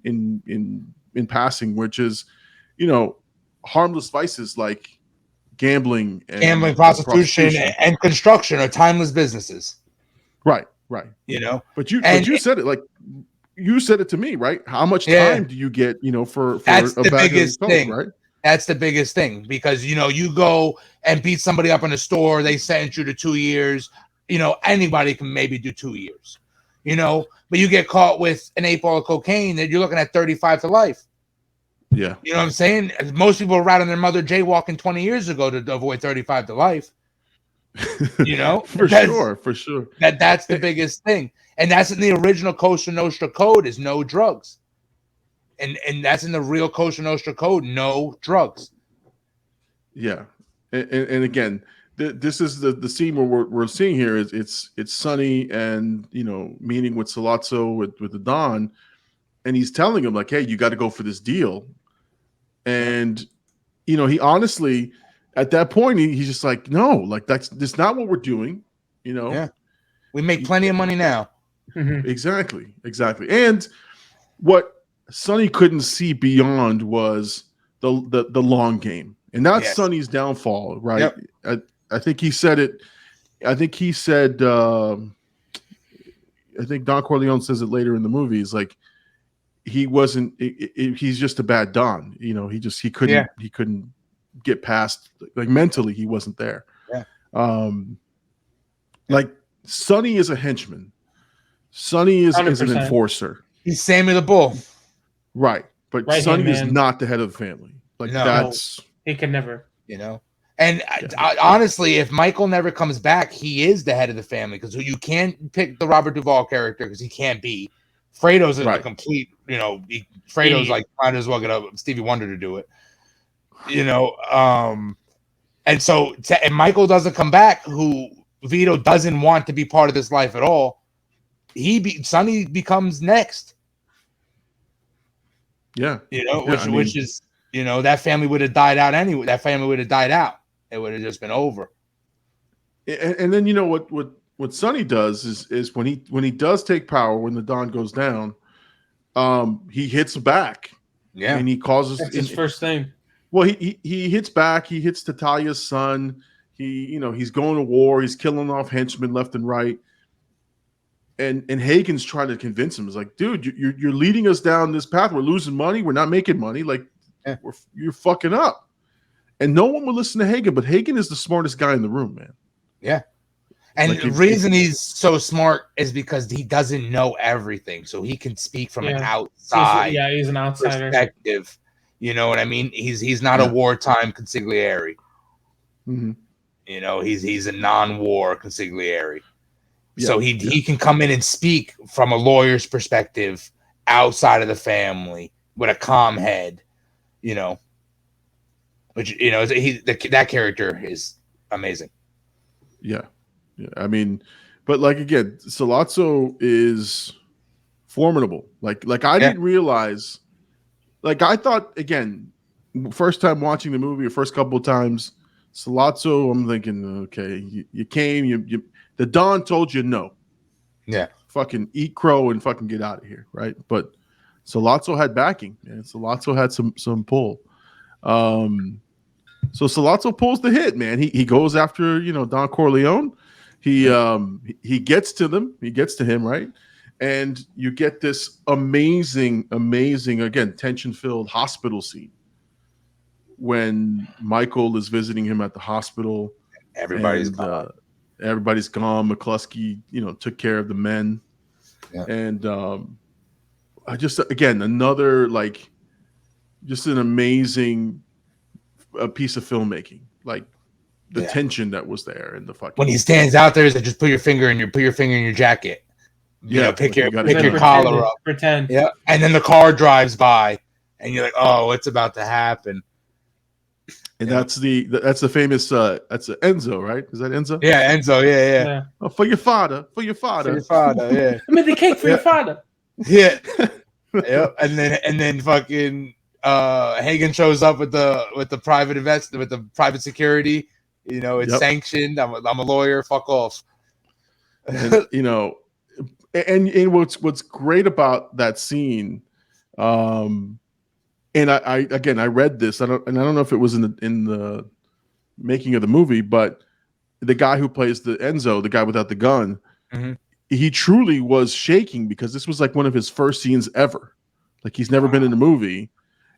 B: passing, which is, harmless vices like gambling,
C: prostitution, and construction are timeless businesses.
B: Right. But you said it, like, you said it to me, right? How much time do you get, for
C: that's
B: a
C: the
B: bag
C: biggest
B: of
C: thing,
B: right?
C: That's the biggest thing, because you go and beat somebody up in a store, they sentence you to 2 years. Anybody can maybe do 2 years, but you get caught with an 8 ball of cocaine, that you're looking at 35 to life.
B: Yeah.
C: You know what I'm saying? Most people were ratting their mother jaywalking 20 years ago to avoid 35 to life.
B: For sure.
C: That's the biggest thing. And that's in the original Cosa Nostra code, is no drugs. And that's in the real Cosa Nostra code, no drugs.
B: Yeah. And again, this is the scene where we're seeing here is it's Sonny and meeting with Sollozzo with the Don, and he's telling him, like, hey, you got to go for this deal. And he honestly, at that point, he's just like, no, like, that's not what we're doing.
C: Yeah, we make plenty of money now.
B: Exactly. And what Sonny couldn't see beyond was the long game, and that's Sonny's downfall, right? Yep. I think he said it. I think he said. I think Don Corleone says it later in the movie. He's like, he wasn't. He's just a bad Don. He couldn't get past. Like, mentally, he wasn't there.
C: Yeah.
B: Like, Sonny is a henchman. Sonny is an enforcer.
C: He's Sammy the Bull.
B: Right. But Sonny is not the head of the family. Like,
D: he can never.
C: And honestly, if Michael never comes back, he is the head of the family, because you can't pick the Robert Duvall character, because he can't be. Fredo's a complete, Fredo's like, might as well get a Stevie Wonder to do it. And so, and Michael doesn't come back, who Vito doesn't want to be part of this life at all. Sonny becomes next.
B: Yeah.
C: Which is, that family would have died out anyway. That family would have died out. It would have just been over.
B: And then, what what Sonny does is when he does take power, when the Don goes down, he hits back.
C: Yeah,
B: and he causes
D: That's his first thing.
B: Well, he hits back. He hits Tatalia's son. He's going to war. He's killing off henchmen left and right. And Hagen's trying to convince him. He's like, dude, you're leading us down this path. We're losing money. We're not making money. Like, you're fucking up. And no one will listen to Hagen, but Hagen is the smartest guy in the room, man.
C: Yeah. And the reason he's so smart is because he doesn't know everything. So he can speak from an outside
D: he's an outsider
C: perspective. You know what I mean? He's not a wartime consigliere.
B: Mm-hmm.
C: You know, he's a non-war consigliere. Yeah. So he can come in and speak from a lawyer's perspective outside of the family with a calm head, you know. Which, you know, that character is amazing.
B: Yeah. Yeah. I mean, but like again, Sollozzo is formidable. Like I didn't realize, like I thought again, first time watching the movie, or first couple of times, Sollozzo, I'm thinking, okay, you came, the Don told you no.
C: Yeah.
B: Fucking eat crow and fucking get out of here, right? But Sollozzo had backing, and Sollozzo had some pull. So Sollozzo pulls the hit, man. He goes after, you know, Don Corleone. He gets to them. He gets to him, right? And you get this amazing, again, tension-filled hospital scene when Michael is visiting him at the hospital.
C: Everybody's gone.
B: Everybody's gone. McCluskey, you know, took care of the men. Yeah. And I just, again, another, like, just an amazing piece of filmmaking. Like, the tension that was there and the fucking.
C: When he stands out there, is that just put your finger in your jacket. You know, pick your collar up.
D: Pretend.
C: Yeah. And then the car drives by and you're like, oh, what's about to happen?
B: And that's the famous that's Enzo, right? Is that Enzo?
C: Yeah, Enzo, yeah.
B: Oh, for your father.
C: Yeah.
D: I made the cake for your father.
C: Yeah. Yeah. And then fucking Hagen shows up with the private with the private security. You know, it's sanctioned. I'm a lawyer. Fuck off.
B: And, you know, and what's great about that scene, and I read this. I don't know if it was in the making of the movie, but the guy who plays the Enzo, the guy without the gun, he truly was shaking because this was like one of his first scenes ever. Like he's never been in a movie.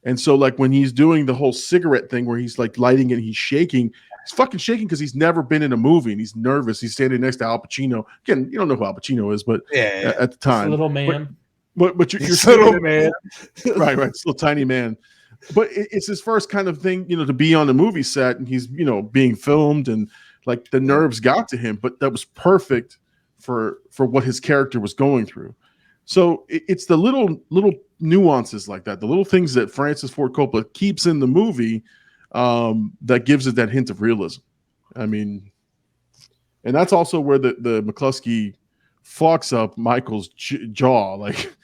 B: And so like when he's doing the whole cigarette thing where he's like lighting it and he's shaking, he's fucking shaking because he's never been in a movie and he's nervous. He's standing next to Al Pacino. Again, you don't know who Al Pacino is, but at the time.
D: This little man.
B: But you're little man. right, this little tiny man. But it's his first kind of thing, you know, to be on the movie set and he's, you know, being filmed and like the nerves got to him, but that was perfect for what his character was going through. So it's the little nuances like that, the little things that Francis Ford Coppola keeps in the movie that gives it that hint of realism. I mean, and that's also where the McCluskey fucks up Michael's jaw, like,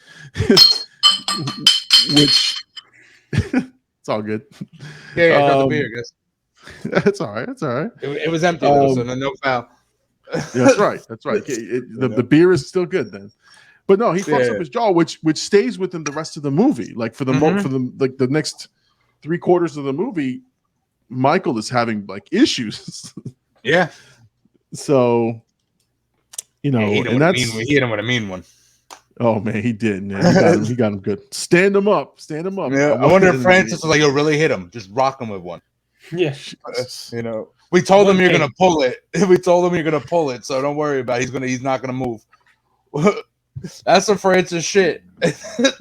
B: which it's all good.
C: Yeah, got the beer, guys.
B: That's all right. That's all right.
C: It was empty, though, so no foul.
B: That's right. That's right. The beer is still good then. But no, he fucks up his jaw, which stays with him the rest of the movie. Like for the like the next 3/4 of the movie, Michael is having like issues.
C: Yeah.
B: So, you know,
C: he
B: and that's
C: he hit him with a mean one.
B: Oh man, he did. Man. He got him good. Stand him up.
C: Yeah. I wonder if Francis was like, "Yo, really hit him. Just rock him with one."
D: Yeah.
C: You know, we told him you're gonna pull it. We told him you're gonna pull it, so don't worry about it. He's not gonna move. That's some Francis shit.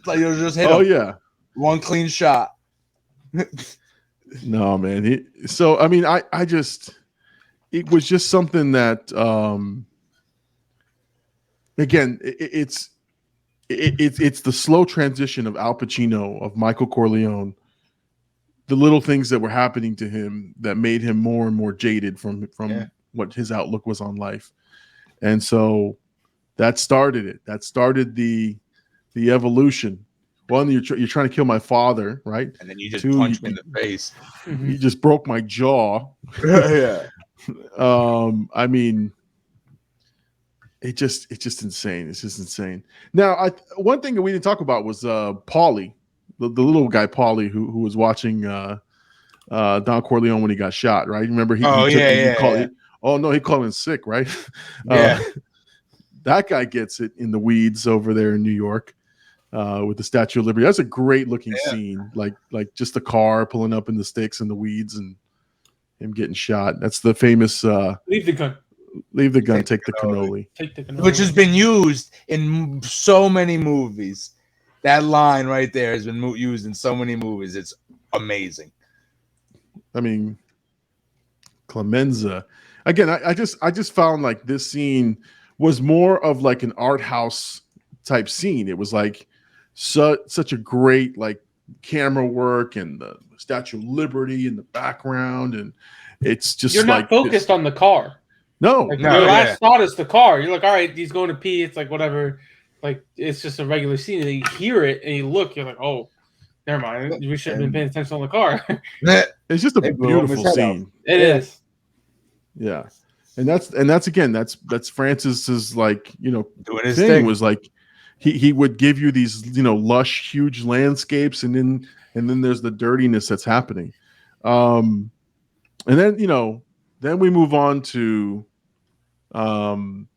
C: Like you'll just hit him.
B: Oh yeah,
C: one clean shot.
B: No man. So I mean, I just it was just something that again it's the slow transition of Al Pacino, of Michael Corleone, the little things that were happening to him that made him more and more jaded from what his outlook was on life, and so. That started it. That started the evolution. One, you're trying to kill my father, right?
C: And then you just punched me in the face.
B: You just broke my jaw.
C: Yeah.
B: I mean, it's just insane. It's just insane. Now, one thing that we didn't talk about was Paulie, the little guy Paulie who was watching Don Corleone when he got shot. Right? Remember he called him sick. Right?
C: Yeah.
B: That guy gets it in the weeds over there in New York with the Statue of Liberty. That's a great looking scene. Like just the car pulling up in the sticks and the weeds and him getting shot. That's the famous
D: leave the gun.
B: Leave the gun, take the cannoli.
D: Take the cannoli.
C: Which has been used in so many movies. That line right there has been used in so many movies. It's amazing.
B: I mean, Clemenza. Again, I just found like this scene was more of like an art house type scene. It was like such a great like camera work and the Statue of Liberty in the background, and it's just
D: you're not focused on the car.
B: No,
D: your last thought is the car. You're like, all right, he's going to pee. It's like whatever. Like it's just a regular scene, and you hear it and you look. You're like, oh, never mind. We should have been paying attention on the car.
B: It's just a beautiful scene.
D: It is.
B: Yeah, and that's Francis's like doing
C: his
B: thing was like he would give you these lush huge landscapes and then there's the dirtiness that's happening, and then we move on to again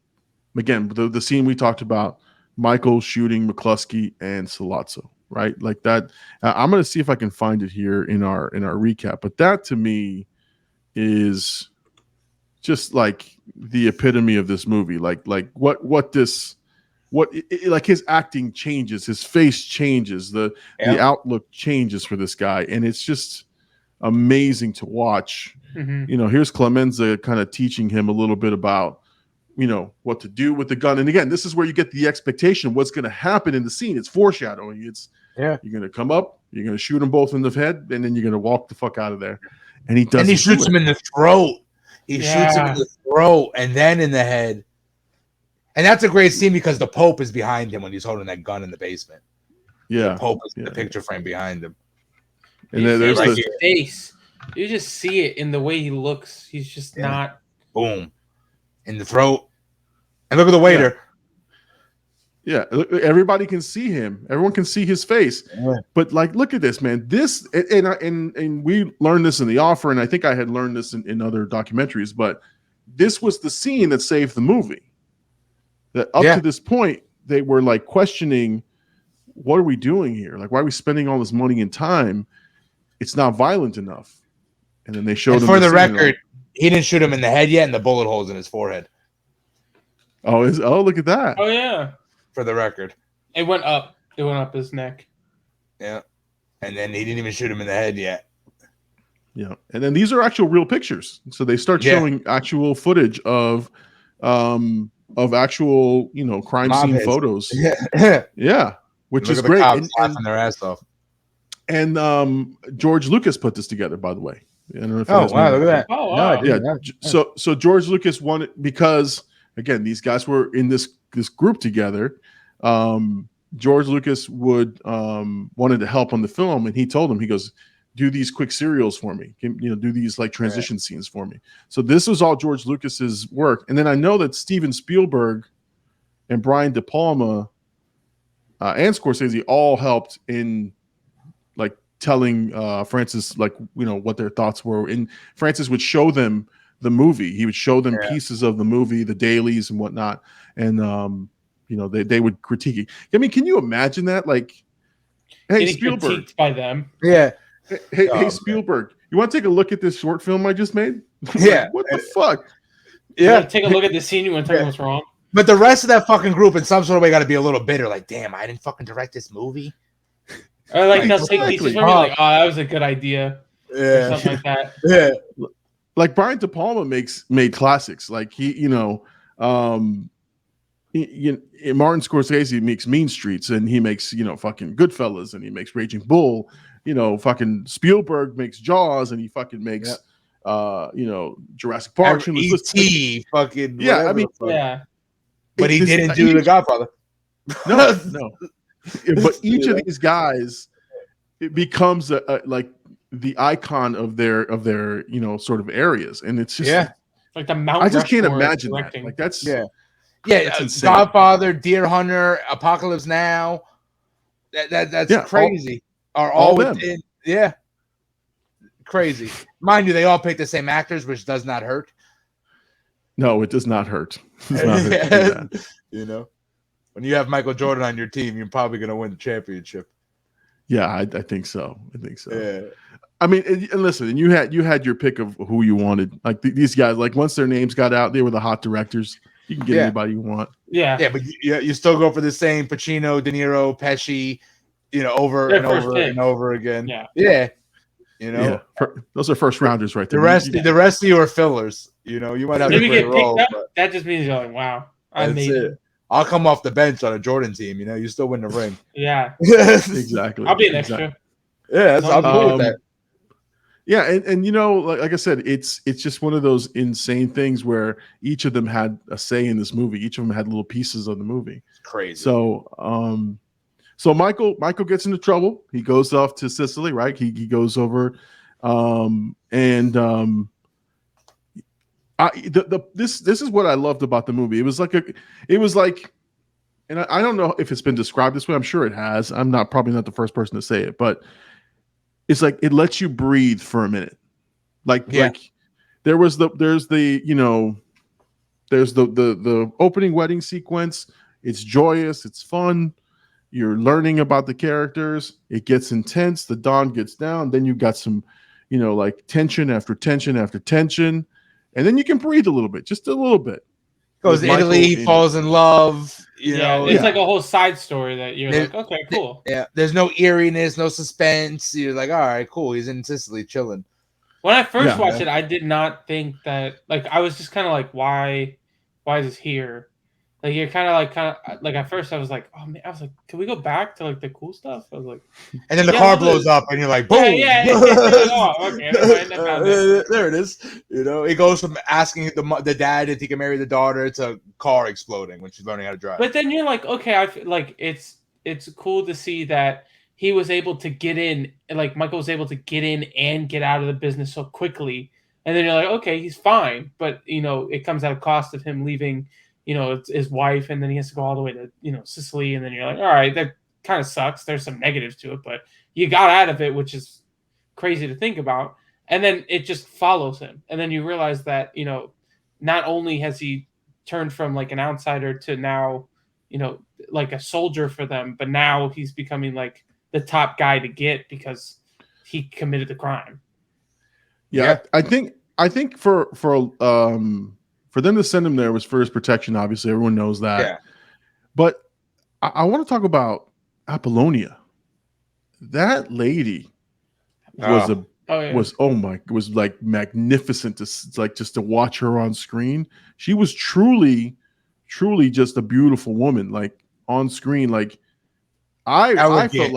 B: the scene we talked about, Michael shooting McCluskey and Sollozzo, right? Like that. I'm going to see if I can find it here in our recap, but that to me is just like the epitome of this movie. Like like his acting changes, his face changes, the outlook changes for this guy, and it's just amazing to watch. Mm-hmm. Here's Clemenza kind of teaching him a little bit about what to do with the gun. And again, this is where you get the expectation of what's going to happen in the scene. It's foreshadowing. You're going to come up, you're going to shoot them both in the head, and then you're going to walk the fuck out of there. And he does.
C: And he shoots him in the throat. He shoots him in the throat and then in the head. And that's a great scene because the Pope is behind him when he's holding that gun in the basement.
B: Yeah.
C: The Pope is in the picture frame behind him.
B: And then there's
D: his face. You just see it in the way he looks. He's just not.
C: Boom. In the throat. And look at the waiter.
B: Yeah. Everybody can see him. Everyone can see his face. Yeah. But like, look at this, man. This and we learned this in The Offer, and I think I had learned this in other documentaries, but this was the scene that saved the movie. That up to this point, they were like questioning, what are we doing here? Like, why are we spending all this money and time? It's not violent enough. And then they showed him.
C: For the record, he didn't shoot him in the head yet, and the bullet hole's in his forehead.
B: Oh, look at that.
D: Oh, yeah.
C: For the record.
D: It went up. It went up his neck.
C: Yeah. And then he didn't even shoot him in the head yet.
B: Yeah. And then these are actual real pictures. So they start showing actual footage of actual, crime scene photos.
C: Yeah.
B: Yeah. Which is great.
C: And their ass off.
B: And George Lucas put this together, by the way. I don't know if
C: look at that. Oh, wow.
B: Yeah. So George Lucas wanted, because again, these guys were in this group together. George Lucas wanted to help on the film, and he told him, he goes, do these quick serials for me. Do these like transition scenes for me. So this was all George Lucas's work. And then I know that Steven Spielberg and Brian De Palma and Scorsese all helped in like telling Francis what their thoughts were. And Francis would show them the movie. He would show them pieces of the movie, the dailies and whatnot. And they would critique it. I mean, can you imagine that? Like, hey, Spielberg,
D: critiqued by them.
C: Yeah.
B: Hey, Spielberg, you want to take a look at this short film I just made?
C: Yeah.
B: What the fuck?
D: Yeah. Take a look at the scene. You want to tell me what's wrong?
C: But the rest of that fucking group in some sort of way got to be a little bitter. Like, damn, I didn't fucking direct this movie.
D: Or like they'll take pieces from me like, oh, that was a good idea.
C: Yeah.
D: Or something like that.
B: Yeah. Like Brian De Palma made classics. Like Martin Scorsese makes Mean Streets, and he makes fucking Goodfellas, and he makes Raging Bull. Fucking Spielberg makes Jaws, and he fucking makes Jurassic Park.
C: E.T. fucking
B: yeah.
D: Yeah.
C: But he didn't do The Godfather.
B: No. But each of these guys, it becomes like the icon of their sort of areas, and it's just
D: like the Mount.
B: I just can't
D: Rushmore
B: imagine
D: directing.
B: that. Like that's
C: Yeah,
B: That's insane.
C: Godfather, Deer Hunter, Apocalypse Now. That's crazy.
B: All them.
C: Within, yeah, crazy. Mind you, they all pick the same actors, which does not hurt.
B: No, it does not hurt. It does not hurt to do that.
C: You know, when you have Michael Jordan on your team, you're probably going to win the championship.
B: Yeah, I think so. I think so.
C: Yeah.
B: I mean, and listen, and you had your pick of who you wanted. Like these guys, like once their names got out, they were the hot directors. You can get anybody you want.
D: Yeah,
C: but you still go for the same Pacino, De Niro, Pesci, over and over and over again. Yeah.
B: Those are first rounders right there.
C: The rest of you are fillers. You might have to
D: get picked
C: role,
D: up. That just means you're like, wow, I made it.
C: I'll come off the bench on a Jordan team. You still win the ring.
D: Yeah,
B: exactly.
D: I'll be an extra.
C: Yeah, I'm cool with that.
B: Yeah, and like I said, it's just one of those insane things where each of them had a say in this movie. Each of them had little pieces of the movie.
C: It's crazy.
B: So, so Michael gets into trouble. He goes off to Sicily, right? He goes over, this is what I loved about the movie. It was like, and I don't know if it's been described this way. I'm sure it has. I'm probably not the first person to say it, but it's like it lets you breathe for a minute. Like there's the opening wedding sequence. It's joyous, it's fun. You're learning about the characters. It gets intense. The dawn gets down. Then you've got some, like tension after tension after tension. And then you can breathe a little bit, just a little bit.
C: Goes to Italy, he falls in love.
D: It's like a whole side story that you're like, okay, cool.
C: Yeah, there's no eeriness, no suspense. You're like, all right, cool. He's in Sicily chilling.
D: When I first watched it, I did not think that. Like, I was just kind of like, why is this here? Like, you're kind of like at first I was like, oh man, I was like, can we go back to like the cool stuff? I was like,
C: and then the car blows up, and you're like, boom,
D: oh, okay,
C: there it is. It goes from asking the dad if he can marry the daughter to car exploding when she's learning how to drive.
D: But then you're like, okay, I feel like it's cool to see that he was able to get in, like Michael was able to get in and get out of the business so quickly, and then you're like, okay, he's fine, but it comes at a cost of him leaving. His wife, and then he has to go all the way to, Sicily. And then you're like, all right, that kind of sucks. There's some negatives to it, but you got out of it, which is crazy to think about. And then it just follows him. And then you realize that, not only has he turned from like an outsider to now, like a soldier for them, but now he's becoming like the top guy to get because he committed the crime.
B: Yeah. I think for them to send him there was for his protection. Obviously, everyone knows that. Yeah. But I want to talk about Apollonia. That lady was was like magnificent just to watch her on screen. She was truly just a beautiful woman, like on screen. Like I felt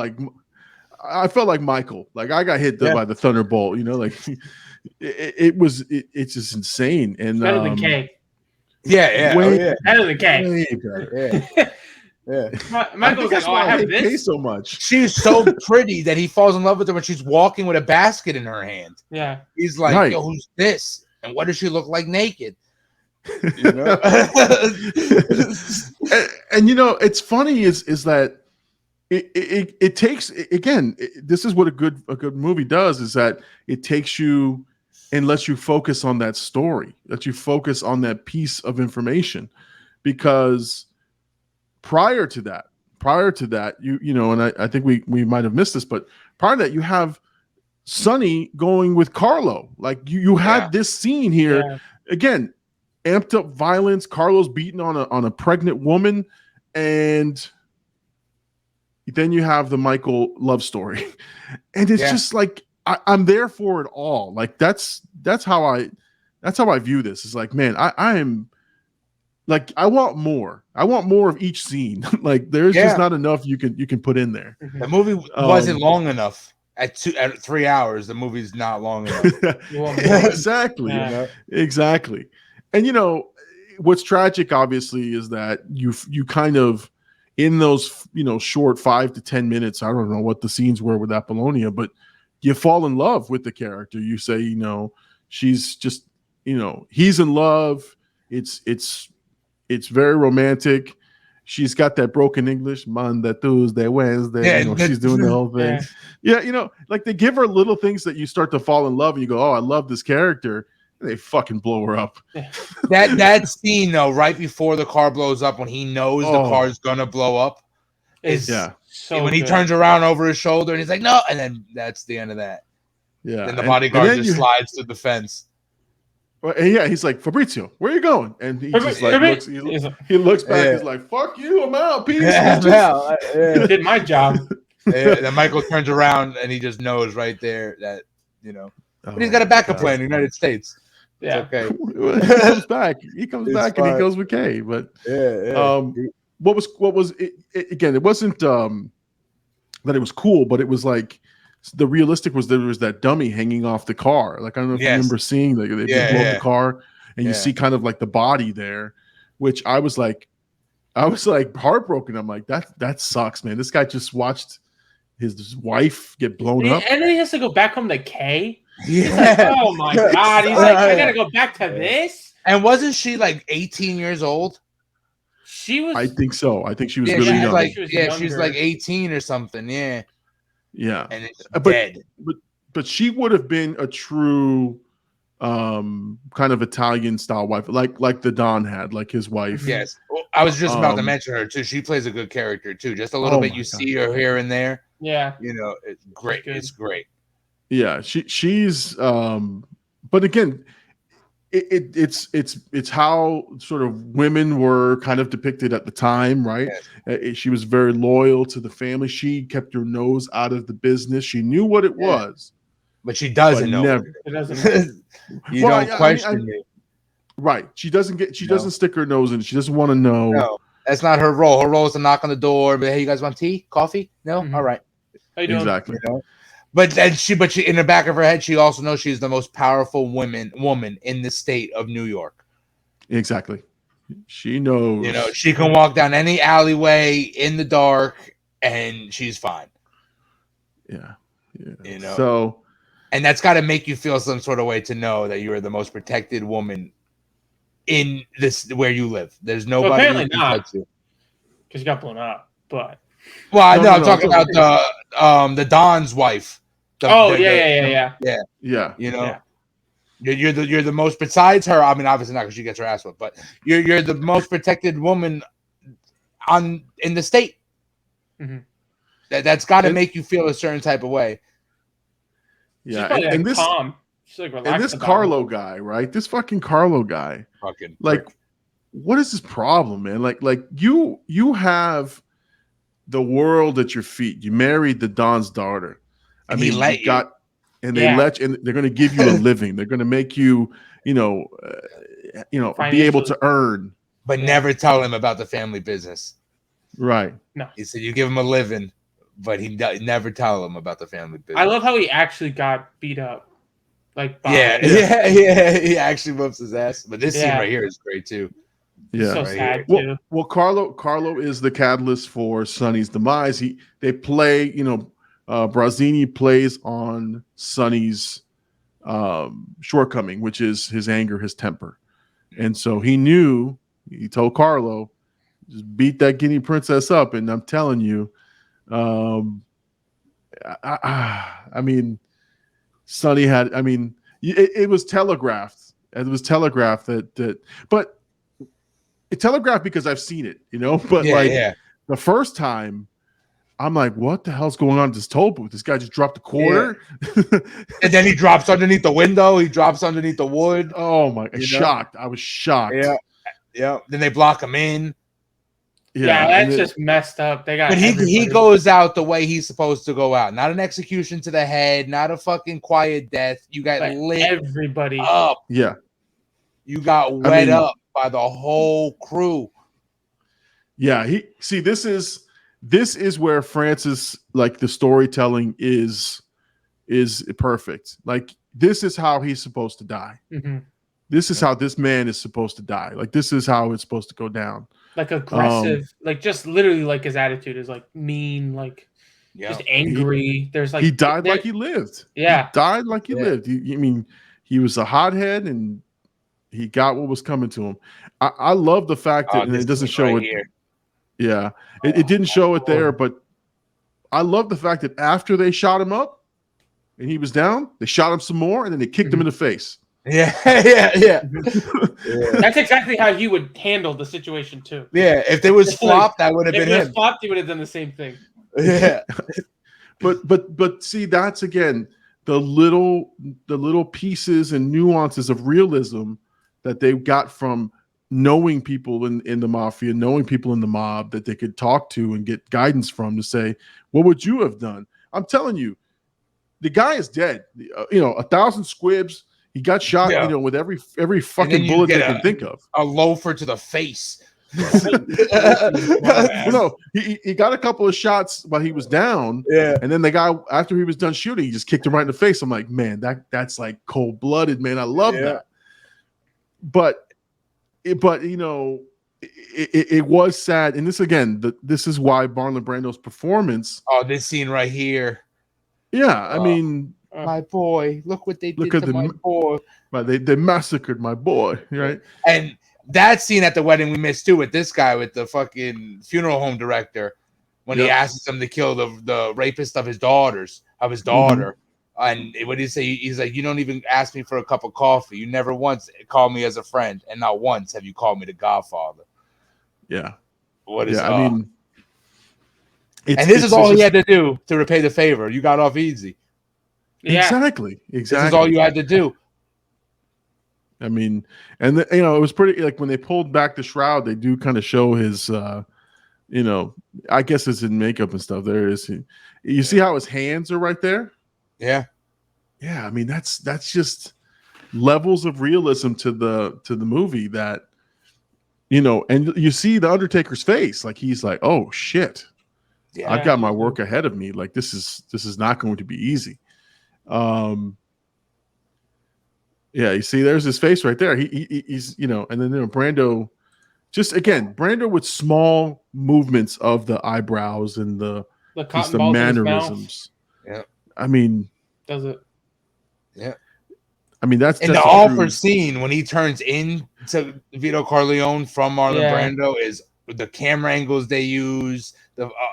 B: like Michael. Like I got hit by the thunderbolt. Like. It's just insane and
D: better than K.
C: Yeah.
D: Better than K.
C: Yeah.
D: Michael's like, I have this
B: K so much.
C: She's so pretty that he falls in love with her when she's walking with a basket in her hand.
D: Yeah.
C: He's like, yo, who's this? And what does she look like naked?
B: And it's funny is that it takes again. This is what a good movie does is that it takes you and lets you focus on that story, lets you focus on that piece of information, because prior to that, and I think we might have missed this, but prior to that, you have Sonny going with Carlo. Like you had this scene here again, amped up violence. Carlo's beating on a pregnant woman, and then you have the Michael love story, and it's just like I'm there for it all. Like that's how I view this. It's like, man, I am like I want more. I want more of each scene. Like there's just not enough you can put in there.
C: The movie wasn't long enough. At 3 hours, the movie's not long enough.
B: Exactly. Exactly. And what's tragic, obviously, is that you kind of in those short 5 to 10 minutes. I don't know what the scenes were with Apollonia, but you fall in love with the character. You say, she's just, he's in love. It's It's very romantic. She's got that broken English, Monday, Tuesday, Wednesday.
C: Yeah,
B: you know, she's doing the whole thing. Yeah, you know, like they give her little things that you start to fall in love, and you go, "Oh, I love this character." And they fucking blow her up.
C: That scene though, right before the car blows up, when he knows the car's gonna blow up, is
D: so
C: when he turns around over his shoulder and he's like, "No," and then that's the end of that.
B: Yeah,
C: Then the bodyguard just slides to the fence.
B: Well, and yeah, he's like, Fabrizio, where are you going? And he just like looks. He looks back. He's like, "Fuck you, I'm out. Peace."
D: Did my job.
C: Then Michael turns around and he just knows right there that but he's got a backup plan in the United States.
D: Yeah,
C: it's okay.
B: He comes back. He comes back and he goes with Kay. But what was it? Again, it wasn't that it was cool, but it was like. The realistic was there was that dummy hanging off the car. Like I don't know if you remember seeing they blow up the car and you see kind of like the body there, which I was like heartbroken. I'm like, that sucks, man. This guy just watched his wife get blown up.
D: And then he has to go back home to Kay.
C: Yeah.
D: Oh my God. He's like, I gotta go back to this.
C: And wasn't she like 18 years old?
D: She was.
B: I think so. I think she was really young.
C: She was like 18 or something. Yeah.
B: Yeah,
C: and it's dead.
B: But she would have been a true kind of Italian style wife, like the Don had, like his wife.
C: Yes, I was just about to mention her too. She plays a good character too. Just a little bit, you see her here and there.
D: Yeah,
C: it's great. It's great.
B: Yeah, she's. But again, it's how sort of women were kind of depicted at the time, right? Yes. She was very loyal to the family. She kept her nose out of the business. She knew what it was,
C: but she doesn't know.
B: Never.
D: It doesn't.
C: You don't question it,
B: right? She doesn't stick her nose in. She doesn't want to know.
C: No, that's not her role. Her role is to knock on the door. But hey, you guys want tea, coffee? No, all right.
D: How you doing?
B: Exactly.
C: But she in the back of her head, she also knows she's the most powerful woman in the state of New York.
B: Exactly. She knows.
C: She can walk down any alleyway in the dark and she's fine.
B: Yeah.
C: So, and that's got to make you feel some sort of way to know that you are the most protected woman in this where you live. There's nobody.
D: Well, apparently not, because you got blown up. But
C: I'm talking about the Don's wife.
D: Yeah.
C: You're the most, besides her. I mean, obviously not because she gets her ass whipped, but you're the most protected woman in the state.
D: Mm-hmm.
C: That's got to make you feel a certain type of way.
B: Yeah,
D: and this calm.
B: Like and this Carlo guy, right? This fucking Carlo guy,
C: fucking
B: like, what is his problem, man? Like you have the world at your feet. You married the Don's daughter. I mean, they let you, and they're going to give you a living. They're going to make you, be able to earn,
C: but never tell him about the family business.
B: Right.
D: No,
C: he said you give him a living, but he never tell him about the family business.
D: I love how he actually got beat up. Like,
C: he actually whoops his ass. But this scene right here is great too.
B: Yeah,
D: so sad too.
B: Well, Carlo is the catalyst for Sonny's demise. They play, Brazzini plays on Sonny's shortcoming, which is his anger, his temper. And so he told Carlo, just beat that Guinea princess up. And I'm telling you, I mean, Sonny had, it was telegraphed. It was telegraphed but it telegraphed because I've seen it, but the first time, I'm like, what the hell's going on at this toll booth? This guy just dropped a quarter.
C: Yeah. And then he drops underneath the window. He drops underneath the wood.
B: Oh my, shocked. I was shocked.
C: Yeah. Then they block him in.
D: Yeah, that's just messed up. They got
C: But he goes out the way he's supposed to go out. Not an execution to the head, not a fucking quiet death. You got lit
D: everybody
C: up.
B: Yeah.
C: You got wet up by the whole crew.
B: Yeah, this is where Francis, like, the storytelling is perfect. Like, this is how he's supposed to die.
D: Mm-hmm.
B: This is how this man is supposed to die. Like, this is how it's supposed to go down.
D: Like, aggressive, like, just literally, like, his attitude is like mean, like just angry. There's like
B: he died like he lived.
D: Yeah,
B: he died like he lived. He was a hothead, and He got what was coming to him. I love the fact that and it doesn't show it.
C: Here.
B: Yeah, it didn't show it there, but I love the fact that after they shot him up and he was down, they shot him some more and then they kicked him in the face.
C: Yeah, yeah.
D: That's exactly how he would handle the situation too.
C: Yeah, if there was flop, that would have been him.
D: If it was flopped, he would have done the same thing.
C: Yeah.
B: But see, that's again the little pieces and nuances of realism that they got from knowing people in the mafia, knowing people in the mob that they could talk to and get guidance from to say, what would you have done? I'm telling you, the guy is dead. 1,000 squibs. He got shot, with every fucking bullet they can think of.
C: A loafer to the face.
B: No, he got a couple of shots while he was down.
C: Yeah.
B: And then the guy, after he was done shooting, he just kicked him right in the face. I'm like, man, that's like cold-blooded, man. I love that. But it was sad. And this again, this is why Marlon Brando's performance.
C: Oh, this scene right here.
B: Yeah, I mean,
C: my boy, look what they did to my boy.
B: They massacred my boy, right?
C: And that scene at the wedding we missed too with this guy with the fucking funeral home director when he asks him to kill the rapist of his daughter. And what did he say? He's like, you don't even ask me for a cup of coffee. You never once called me as a friend, and not once have you called me the Godfather.
B: Yeah.
C: What is?
B: I mean,
C: and this is all he had to do to repay the favor. You got off easy.
D: Yeah.
B: Exactly.
C: This is all you had to do.
B: I mean, and it was pretty like when they pulled back the shroud, they do kind of show his, I guess it's in makeup and stuff. There is, you see how his hands are right there.
C: Yeah.
B: Yeah. I mean, that's just levels of realism to the movie that, and you see the Undertaker's face, like he's like, oh shit, I've got my work ahead of me. Like this is not going to be easy. Yeah, you see, there's his face right there. He's and then Brando, Brando with small movements of the eyebrows and the mannerisms.
C: Yeah,
B: I mean,
D: does it?
C: Yeah,
B: I mean that's
C: the offer scene when he turns into Vito Corleone from Marlon Brando is the camera angles they use.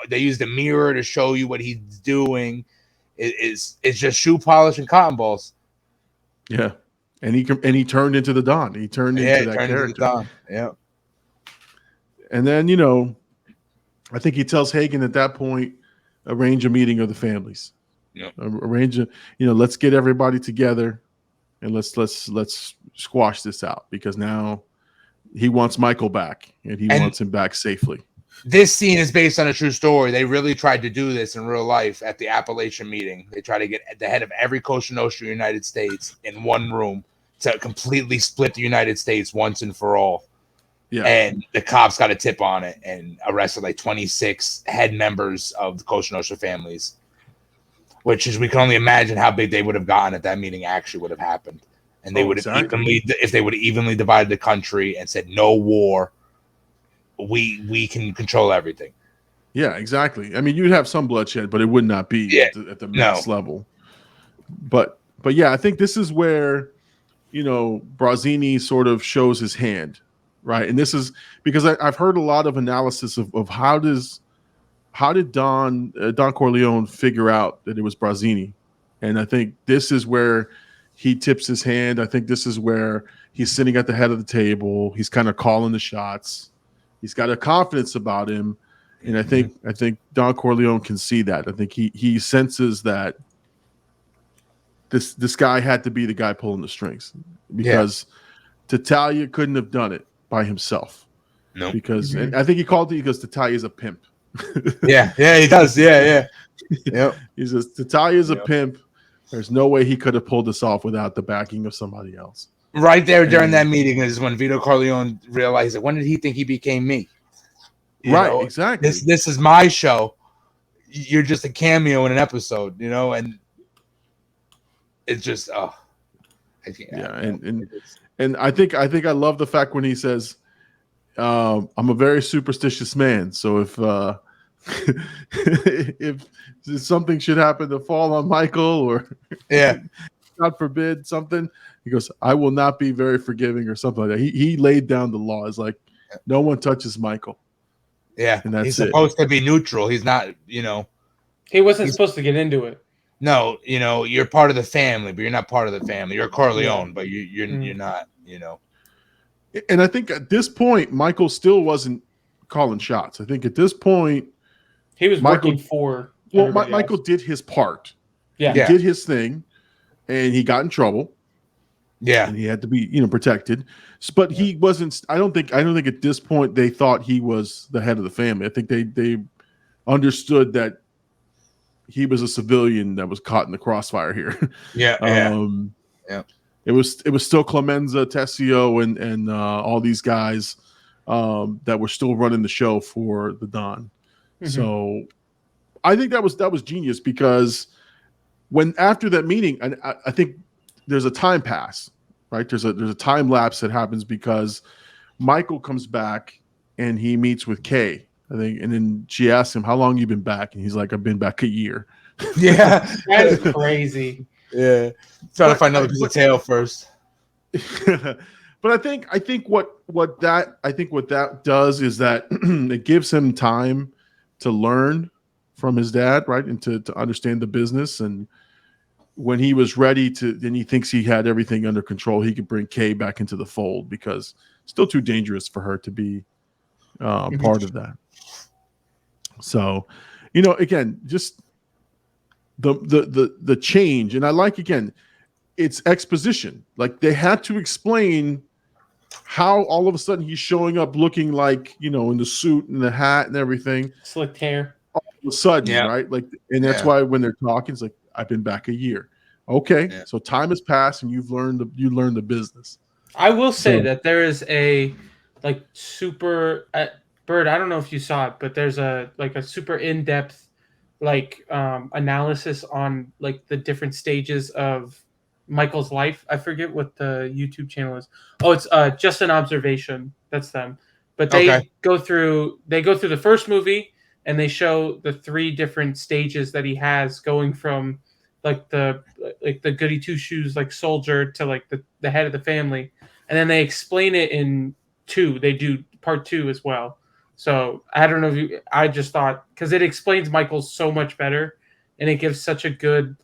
C: They use the mirror to show you what he's doing. It's just shoe polish and cotton balls.
B: Yeah. And he turned into the Don. He turned into that character.
C: Yeah.
B: And then, I think he tells Hagen at that point, arrange a meeting of the families.
C: Yeah.
B: Let's get everybody together and let's squash this out because now he wants Michael back and he wants him back safely.
C: This scene is based on a true story. They really tried to do this in real life at the Appalachian meeting. They tried to get the head of every Cosa Nostra United States in one room to completely split the United States once and for all.
B: Yeah.
C: And the cops got a tip on it and arrested like 26 head members of the Cosa Nostra families, which is, we can only imagine how big they would have gotten if that meeting actually would have happened. And they would have evenly divided the country and said, no war. We can control everything.
B: Yeah, exactly. I mean, you'd have some bloodshed, but it would not be at the mass level. But yeah, I think this is where Brazzini sort of shows his hand, right? And this is because I've heard a lot of analysis of how did Don Corleone figure out that it was Brazzini, and I think this is where he tips his hand. I think this is where he's sitting at the head of the table. He's kind of calling the shots. He's got a confidence about him, and I think Don Corleone can see that. I think he senses that this guy had to be the guy pulling the strings because Tattaglia couldn't have done it by himself.
C: No,
B: because and I think he called it because Tattaglia's a pimp.
C: yeah, he does. Yeah.
B: He says Tattaglia's a pimp. There's no way he could have pulled this off without the backing of somebody else.
C: Right there during that meeting is when Vito Corleone realized that when did he think he became me?
B: Exactly.
C: This is my show. You're just a cameo in an episode, and it's just I can't.
B: And I think I love the fact when he says, I'm a very superstitious man, so if something should happen to fall on Michael or God forbid something, he goes, I will not be very forgiving or something like that. He laid down the law. It's like no one touches Michael.
C: Yeah,
B: and that's
C: he's supposed to be neutral. He's not,
D: He wasn't supposed to get into it.
C: No, you're part of the family, but you're not part of the family. You're Corleone, but you're not,
B: And I think at this point, Michael still wasn't calling shots. I think at this point,
D: he was working for.
B: Well, Michael did his part.
D: Yeah,
B: he did his thing, and he got in trouble.
C: Yeah,
B: and he had to be, protected. But he wasn't. I don't think at this point they thought he was the head of the family. I think they understood that he was a civilian that was caught in the crossfire here.
C: Yeah.
B: Yeah. It was still Clemenza, Tessio, and all these guys that were still running the show for the Don. Mm-hmm. So I think that was genius, because when after that meeting, and I think there's a time pass, right? There's a time lapse that happens because Michael comes back and he meets with Kay, I think, and then she asks him, how long you been back? And he's like, I've been back a year.
C: Yeah.
D: That is crazy.
C: Yeah. Trying to find another piece of tail first.
B: But I think what that does is that it gives him time to learn from his dad, right? And to understand the business. And when he was ready then he thinks he had everything under control, he could bring Kay back into the fold, because it's still too dangerous for her to be part of that. So, again, just the change. And I like, again, it's exposition. Like, they had to explain how all of a sudden he's showing up looking like, in the suit and the hat and everything.
D: Slicked hair.
B: All of a sudden, right? Like, and that's why when they're talking, it's like, I've been back a year. Okay. Yeah. So time has passed and you learned the business.
D: I will say that there is a super Bird, I don't know if you saw it, but there's a super in-depth analysis on the different stages of Michael's life. I forget what the YouTube channel is. Oh, it's Just an Observation. That's them. But they go through the first movie and they show the 3 different stages that he has, going from the goody two shoes soldier to the head of the family, and then they explain it in 2. They do part 2 as well. So I don't know I just thought, because it explains Michael so much better, and it gives such a good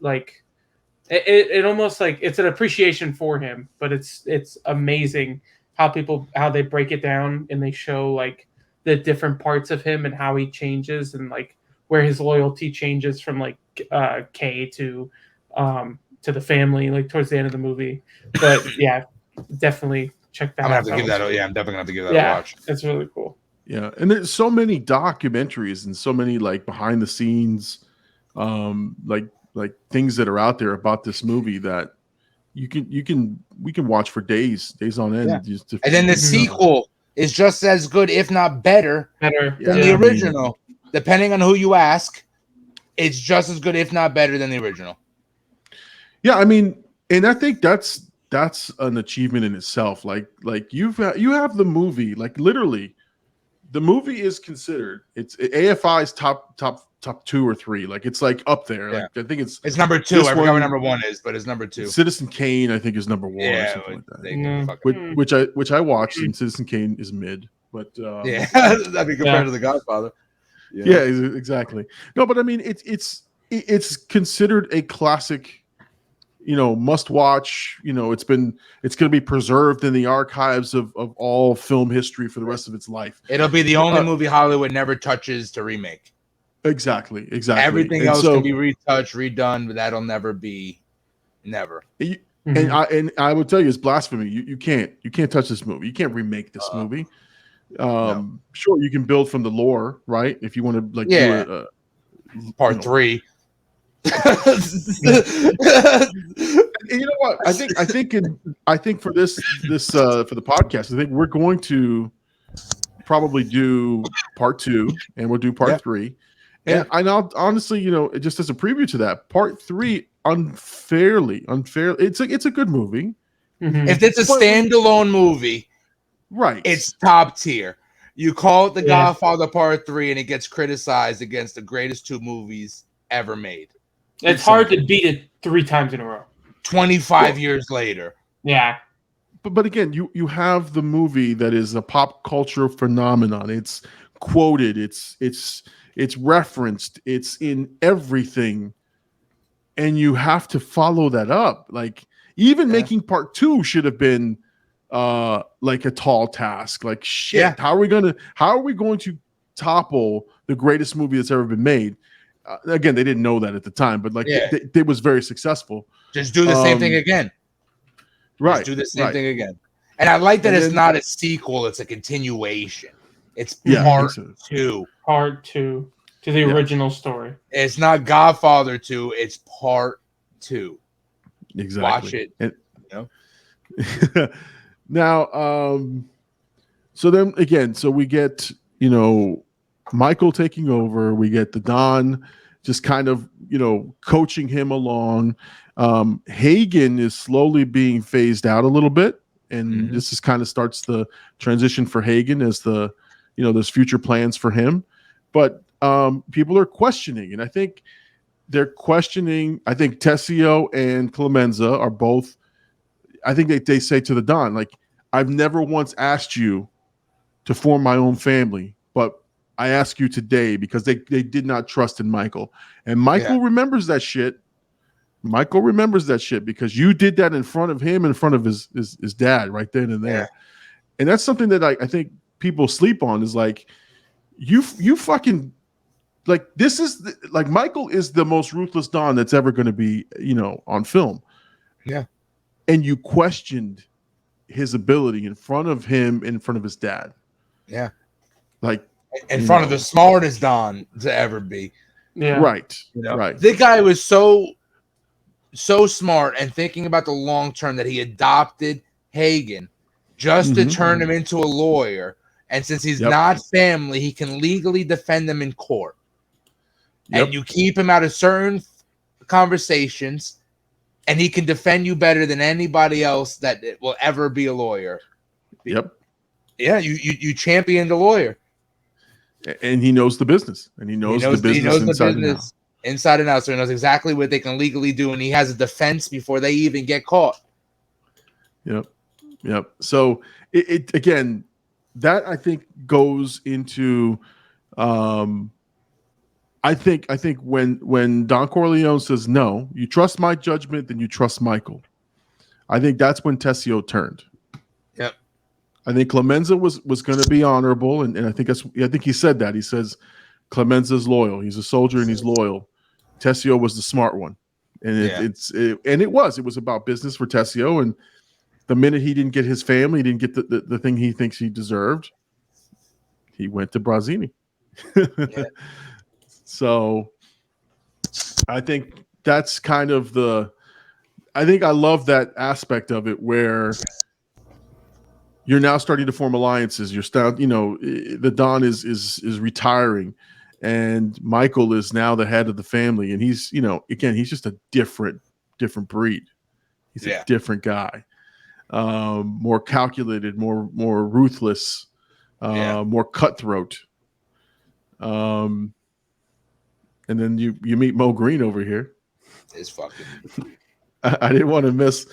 D: it almost it's an appreciation for him, but it's amazing how they break it down and they show the different parts of him and how he changes, and where his loyalty changes from Kay to the family towards the end of the movie. But yeah, definitely check that out.
C: I'm definitely gonna have to give that a watch.
D: It's really cool.
B: Yeah, and there's so many documentaries and so many behind the scenes things that are out there about this movie that we can watch for days on end.
C: Yeah. And then the sequel is just as good, if not better than the original. Depending on who you ask, it's just as good, if not better than the original.
B: Yeah, I mean, and I think that's an achievement in itself. You have the movie, literally, the movie is considered, it's AFI's top 2 or 3. It's up there.
C: Yeah.
B: I think it's
C: number 2. I forgot what number 1 is, but it's number 2.
B: Citizen Kane, I think, is number 1 or something like that. Which I watched, and Citizen Kane is mid. But
C: that'd be compared to The Godfather.
B: Yeah, exactly. No, but I mean, it's considered a classic, must watch. It's going to be preserved in the archives of all film history for the rest of its life.
C: It'll be the only movie Hollywood never touches to remake.
B: Exactly.
C: Everything else can be retouched, redone, but that'll never be, never.
B: And I would tell you, it's blasphemy. You can't touch this movie. You can't remake this movie. No. Sure, you can build from the lore, right? If you want to do a
C: part 3.
B: And you know what? I think for this for the podcast, I think we're going to probably do part 2, and we'll do part 3. And I'll honestly, just as a preview to that, part 3 unfairly, it's a good movie.
C: Mm-hmm. If it's a standalone movie,
B: right,
C: it's top tier. You call it The Godfather Part 3, and it gets criticized against the greatest 2 movies ever made.
D: It's hard to beat it 3 times in a row.
C: 25 years later.
D: Yeah.
B: But again, you have the movie that is a pop culture phenomenon. It's quoted, it's referenced, it's in everything, and you have to follow that up. Like even making part 2 should have been like a tall task. Like shit, how are we going to topple the greatest movie that's ever been made? Again, they didn't know that at the time, but like it was very successful.
C: Just do the same thing again.
B: Right.
C: Just do the same thing again. And I like that it's not a sequel, it's a continuation. It's part 2.
D: Part 2 to the original story.
C: It's not Godfather 2, it's part 2.
B: Exactly.
C: Watch it.
B: Now, so then again, so we get, Michael taking over. We get the Don just kind of, coaching him along. Hagen is slowly being phased out a little bit. And this is kind of starts the transition for Hagen as there's future plans for him. But people are questioning, and I think they're questioning. I think Tessio and Clemenza are both. I think they say to the Don, like, I've never once asked you to form my own family, but I ask you today because they did not trust in Michael. And Michael remembers that shit. Michael remembers that shit because you did that in front of him, in front of his dad right then and there. And that's something that I think people sleep on is like, you fucking, like, this is like Michael is the most ruthless Don that's ever going to be, on film.
C: Yeah.
B: And you questioned his ability in front of him, in front of his dad.
C: Yeah.
B: Like
C: in front of the smartest Don to ever be.
D: Yeah.
B: Right. Right.
C: The guy was so smart and thinking about the long term that he adopted Hagen just to turn him into a lawyer. And since he's not family, he can legally defend them in court. And you keep him out of certain conversations, and he can defend you better than anybody else that will ever be a lawyer.
B: Yep.
C: Yeah, you champion the lawyer.
B: And he knows the business. And he knows the business
C: inside and out. So he knows exactly what they can legally do, and he has a defense before they even get caught.
B: Yep. So it again, that I think goes into I think when Don Corleone says no, you trust my judgment, then you trust Michael. I think that's when Tessio turned.
C: Yep.
B: I think Clemenza was going to be honorable, and I think he said that. He says Clemenza's loyal. He's a soldier and he's loyal. Tessio was the smart one, and it was about business for Tessio. And the minute he didn't get his family, he didn't get the thing he thinks he deserved, he went to Brazzini. So I think that's kind of I think I love that aspect of it where you're now starting to form alliances. You're the Don is retiring, and Michael is now the head of the family, and he's again, he's just a different breed. He's a different guy, more calculated, more ruthless, more cutthroat. And then you meet Mo Green over here.
C: It's fucking.
B: I didn't want to miss.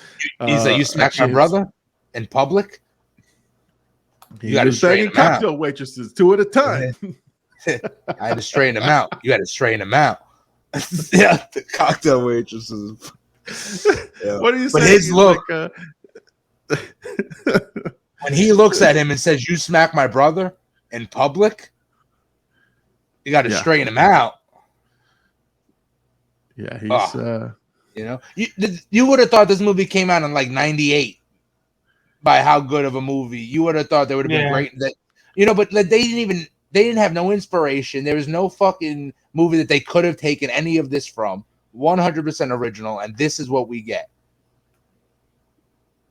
C: He said, "You smacked my brother in public." You got to straighten him out.
B: Cocktail waitresses 2 at a time.
C: I had to straighten him out. You got to straighten him out. Yeah, the cocktail waitresses. Yeah.
B: What are you saying?
C: But his look, when he looks at him and says, "You smack my brother in public," you got to straighten him out.
B: Yeah, he's
C: you would have thought this movie came out in like 98 by how good of a movie. You would have thought there would have been great but they didn't have no inspiration. There was no fucking movie that they could have taken any of this from. 100% original, and this is what we get.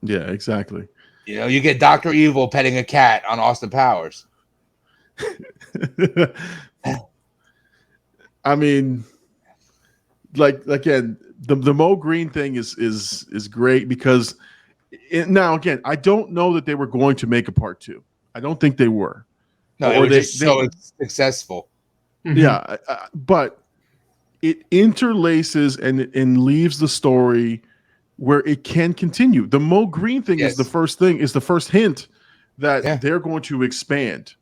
B: Yeah, exactly.
C: You get Dr. Evil petting a cat on Austin Powers.
B: I mean, like again, the Mo Green thing is great because now again, I don't know that they were going to make a part 2. I don't think they were.
C: No, or they so successful.
B: Yeah, but it interlaces and leaves the story where it can continue. The Mo Green thing is the first hint that they're going to expand.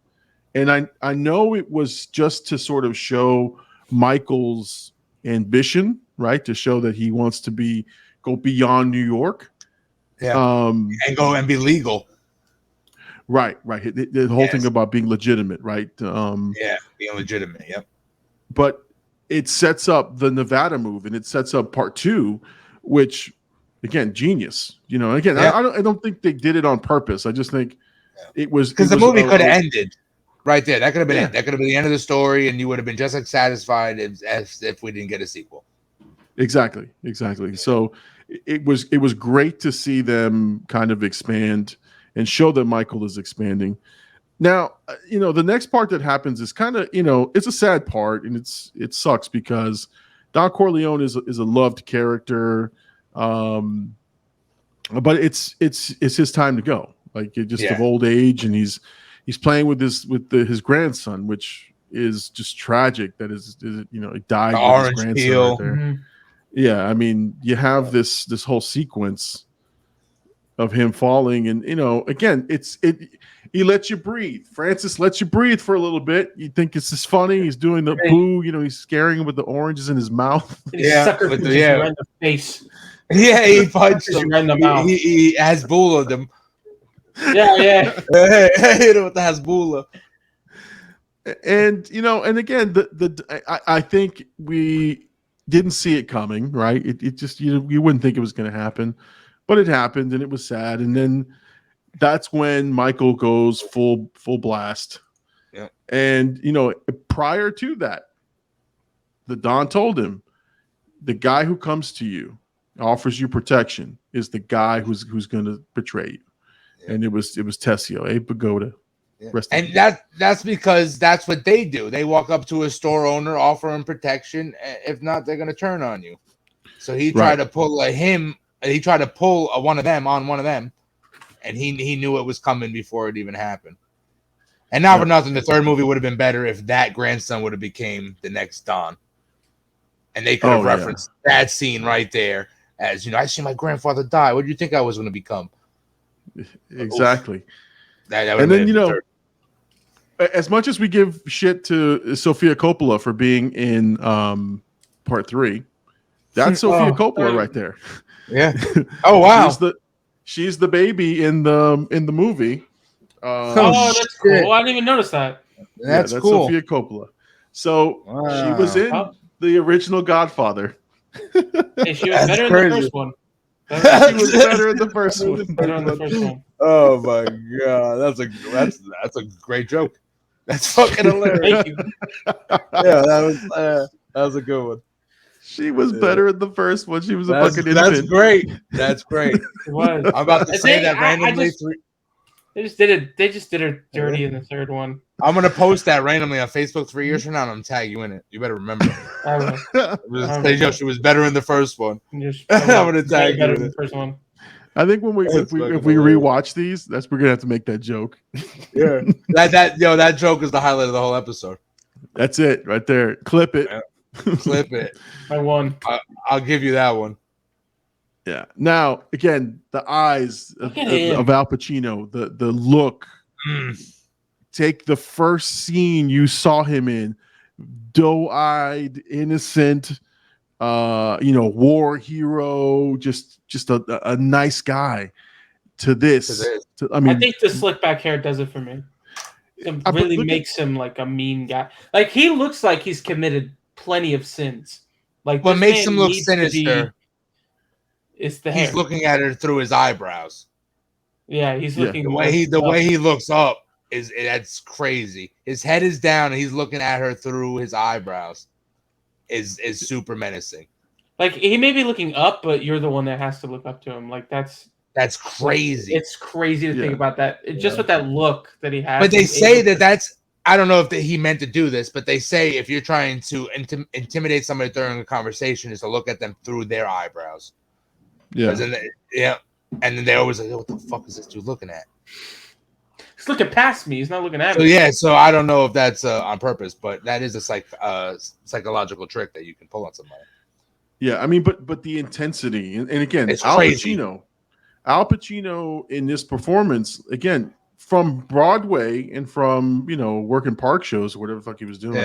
B: And I know it was just to sort of show Michael's ambition, right? To show that he wants to go beyond New York.
C: Yeah. And go and be legal.
B: Right. The whole thing about being legitimate, right?
C: Being legitimate, yep.
B: But it sets up the Nevada move, and it sets up part 2, which, again, genius. You know, again, I don't think they did it on purpose. I just think it was
C: because the movie could have ended right there. That could have been it. That could have been the end of the story, and you would have been just as satisfied as if we didn't get a sequel. Exactly.
B: So it was great to see them kind of expand and show that Michael is expanding. Now, the next part that happens is kind of, it's a sad part, and it sucks because Don Corleone is a loved character, but it's his time to go. Like, of old age, and he's playing with his grandson, which is just tragic. That is he died with his grandson
C: peel.
B: Right there. Mm-hmm. Yeah, I mean, you have this whole sequence of him falling, and again, he lets you breathe. Francis lets you breathe for a little bit. You think it's just funny. He's doing the boo, he's scaring him with the oranges in his mouth.
D: Sucker with right in the face.
C: Yeah, he punched him
D: right in the mouth.
C: He Hasbulla'd him.
D: Yeah.
C: Hit him with the Hasbulla.
B: And and again, I think we didn't see it coming, right? It just you wouldn't think it was going to happen, but it happened, and it was sad. And then that's when Michael goes full blast. Yeah. And prior to that, the Don told him, the guy who comes to you, offers you protection, is the guy who's going to betray you. Yeah. And it was Tessio, Abe Pagoda. Yeah.
C: And that's because that's what they do. They walk up to a store owner, offer him protection. If not, they're going to turn on you. So he tried to pull one of them on one of them, and he knew it was coming before it even happened. And not for nothing, the third movie would have been better if that grandson would have became the next Don, and they could have referenced that scene right there as I seen my grandfather die. What do you think I was going to become?
B: Exactly.
C: And then
B: as much as we give shit to Sofia Coppola for being in part 3, that's Sofia Coppola right there.
C: Yeah. Oh wow.
B: She's the baby in the movie.
D: That's cool. I didn't even notice that.
B: That's cool. Sofia Coppola. So she was in the original Godfather.
D: Hey, she was better in the first one.
B: She was better in the first one.
C: Oh my god, that's a great joke. That's fucking hilarious.
D: Thank you.
C: Yeah, that was a good one.
B: She was better in the first one. She was a fucking infant.
C: That's great. That's great.
D: It was.
C: I'm about to say that randomly.
D: They just did her dirty in the third one.
C: I'm gonna post that randomly on Facebook 3 years from now, and I'm tag you in it. You better remember.
D: I will.
C: She was better in the first one.
D: I'm
C: gonna tag you
D: better
C: in
D: in the first one.
B: I think if we rewatch these, we're gonna have to make that joke.
C: Yeah, that joke is the highlight of the whole episode.
B: That's it right there. Clip it.
C: Yeah. Clip it.
D: I won.
C: I'll give you that one.
B: Yeah. Now again, the eyes of Al Pacino, the look. Take the first scene you saw him in, doe-eyed, innocent, war hero, just a nice guy. To this,
D: I think the slick back hair does it for me. It really makes him like a mean guy. Like, he looks like he's committed plenty of sins. Like,
C: what makes him look sinister
D: is the hair.
C: He's looking at her through his eyebrows.
D: Yeah, he's looking
C: the way he looks up. That's crazy. His head is down and he's looking at her through his eyebrows. Is super menacing.
D: Like, he may be looking up, but you're the one that has to look up to him. Like, that's
C: crazy.
D: It's crazy to think about that. Just with that look that he has.
C: But they say that's I don't know if he meant to do this, but they say if you're trying to intimidate somebody during a conversation, is to look at them through their eyebrows.
B: Yeah.
C: And then they always like, what the fuck is this dude looking at?
D: He's looking past me. He's not looking at me.
C: So I don't know if that's on purpose, but that is a psychological trick that you can pull on somebody.
B: Yeah, I mean, but the intensity, and again,
C: It's
B: Al
C: crazy.
B: Pacino in this performance, again, from Broadway and from working park shows or whatever the fuck he was doing.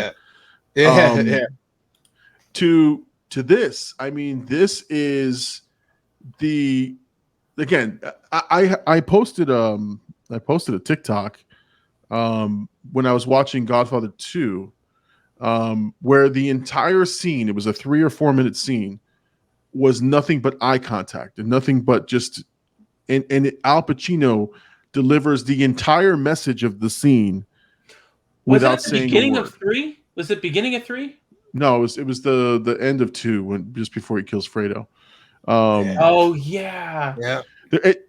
C: Yeah.
B: To this, I mean, this is the again. I posted a TikTok when I was watching Godfather 2, where the entire scene, it was a 3 or 4 minute scene, was nothing but eye contact and nothing but just and Al Pacino delivers the entire message of the scene without saying
D: beginning
B: a word.
D: of 3? Was it beginning of 3?
B: No, it was the end of 2 when just before he kills Fredo.
D: Oh yeah.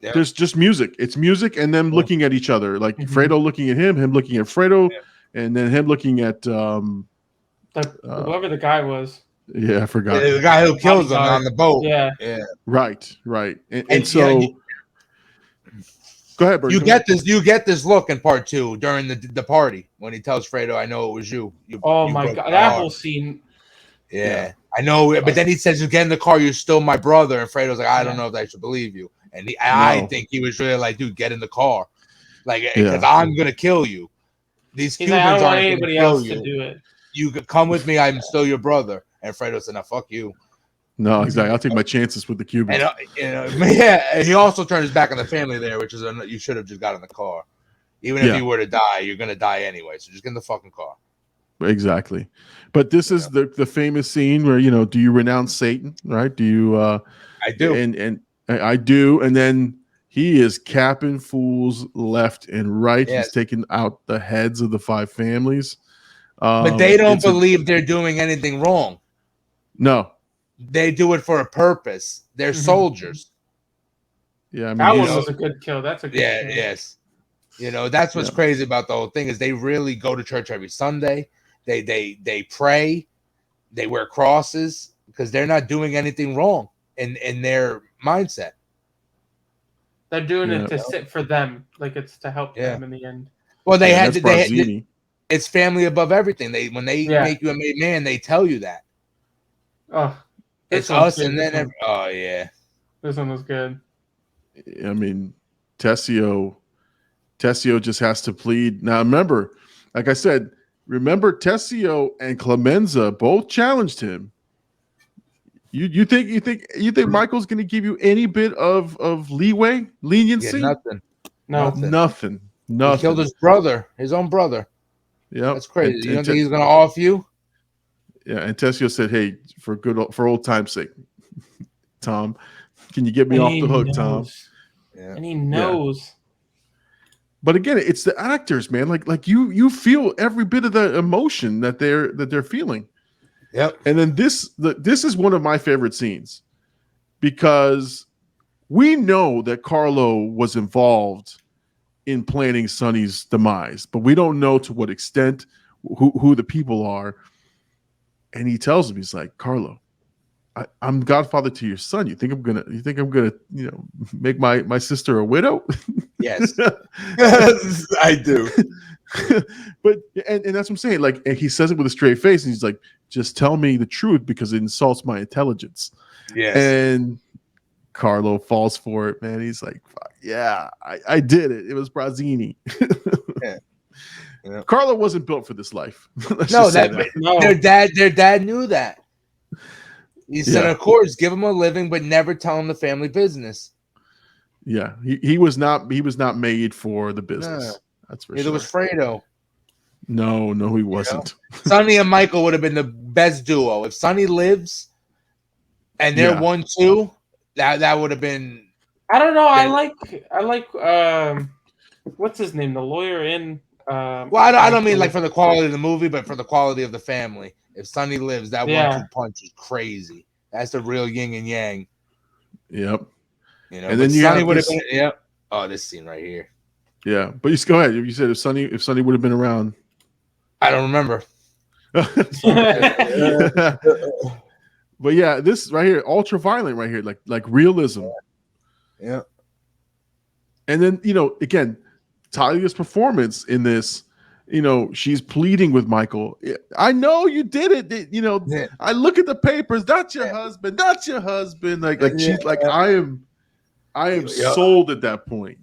B: There's just music. It's music and them looking at each other, like Fredo looking at him looking at Fredo, and then him looking at
D: whoever the guy was.
B: Yeah, I forgot.
C: The guy who kills him on the boat.
D: Yeah.
B: Right. And so go ahead, Bert.
C: You get this look in part 2 during the party when he tells Fredo, "I know it was you."
D: Oh
C: you
D: my
C: broke
D: god,
C: my
D: that
C: heart.
D: whole scene.
C: Yeah, I know. But then he says, "You get in the car. You're still my brother." And Fredo's like, "I don't know if I should believe you." And I think he was really like, "Dude, get in the car, like because I'm gonna kill you." These
D: He's
C: Cubans
D: like, I don't want
C: aren't
D: anybody
C: gonna kill
D: else
C: you.
D: to do it.
C: You could come with me. I'm still your brother. And Fredo said, "No, fuck you."
B: No, exactly. I'll take my chances with the Cubans.
C: And he also turned his back on the family there, which is you should have just got in the car. Even if you were to die, you're gonna die anyway. So just get in the fucking car.
B: Exactly. But this is the famous scene where do you renounce Satan? Right? Do you?
C: I do.
B: And I do. And then he is capping fools left and right.
C: Yes.
B: He's taking out the heads of the 5 families.
C: But they don't believe they're doing anything wrong.
B: No.
C: They do it for a purpose. They're soldiers.
B: Yeah, I mean,
D: that one was a good kill. That's a good kill.
C: Yes. That's what's crazy about the whole thing is they really go to church every Sunday. They pray. They wear crosses because they're not doing anything wrong in their mindset.
D: They're doing it to sit for them, like it's to help them in the end.
C: Well, it's family above everything. When they make you a made man, they tell you that.
D: Oh,
C: it's us, and then
D: this one was good.
B: I mean, Tessio just has to plead. Now, remember, like I said, Tessio and Clemenza both challenged him. You think Michael's going to give you any bit of leniency?
C: Nothing.
D: No,
B: nothing.
C: He killed his brother, his own brother.
B: Yeah,
C: that's crazy. You don't think he's going to off you?
B: Yeah, and Tessio said, "Hey, for old time's sake, Tom, can you get me off the hook, Tom?"
D: Yeah. And he knows.
B: Yeah. But again, it's the actors, man. Like you feel every bit of the emotion that they're feeling.
C: Yep.
B: And then this is one of my favorite scenes because we know that Carlo was involved in planning Sonny's demise, but we don't know to what extent, who the people are. And he tells him, he's like, "Carlo, I'm godfather to your son. You think I'm gonna make my sister a widow?"
C: Yes. I do.
B: But and that's what I'm saying. Like, and he says it with a straight face, and he's like, "Just tell me the truth because it insults my intelligence."
C: Yes.
B: And Carlo falls for it, man. He's like, "Yeah, I did it. It was Brazzini."
C: Yeah.
B: Carlo wasn't built for this life.
C: No, their dad knew that. He said, "Of course, give him a living, but never tell him the family business."
B: Yeah, he was not made for the business.
C: No.
B: That's for
C: Neither
B: sure.
C: was Fredo.
B: No, he wasn't.
C: Sonny and Michael would have been the best duo. If Sonny lives and they're 1-2, that would have been.
D: I don't know. I like what's his name? The lawyer in.
C: Well, I don't mean like for the quality of the movie, but for the quality of the family. If Sonny lives, that 1-2 punch is crazy. That's the real yin and yang.
B: Yep.
C: And then Sonny would have been. Yep. Oh, this scene right here.
B: Yeah, but you go ahead. You said if Sonny would have been around.
C: I don't remember.
B: But yeah, this right here, ultra violent right here, like realism.
C: Yeah.
B: And then again, Talia's performance in this she's pleading with Michael. I know you did it.
C: Yeah.
B: I look at the papers. That's your husband. That's your husband. Like she's like, I am sold at that point.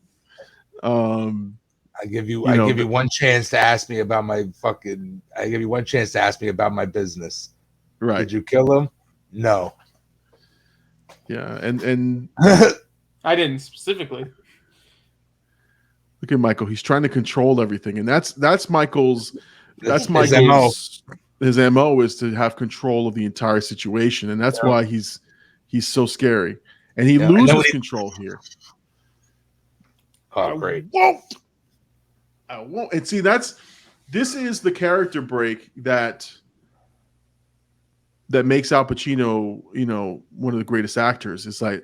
C: I give you one chance to ask me about my fucking. I give you one chance to ask me about my business.
B: Right?
C: Did you kill him? No.
B: Yeah, and
D: I didn't specifically.
B: Look at Michael. He's trying to control everything, and that's Michael's. That's
C: his
B: Michael's. His MO is to have control of the entire situation, and that's why he's so scary, and he loses control here.
C: Oh, great!
B: I won't. And see, this is the character break that makes Al Pacino, one of the greatest actors. It's like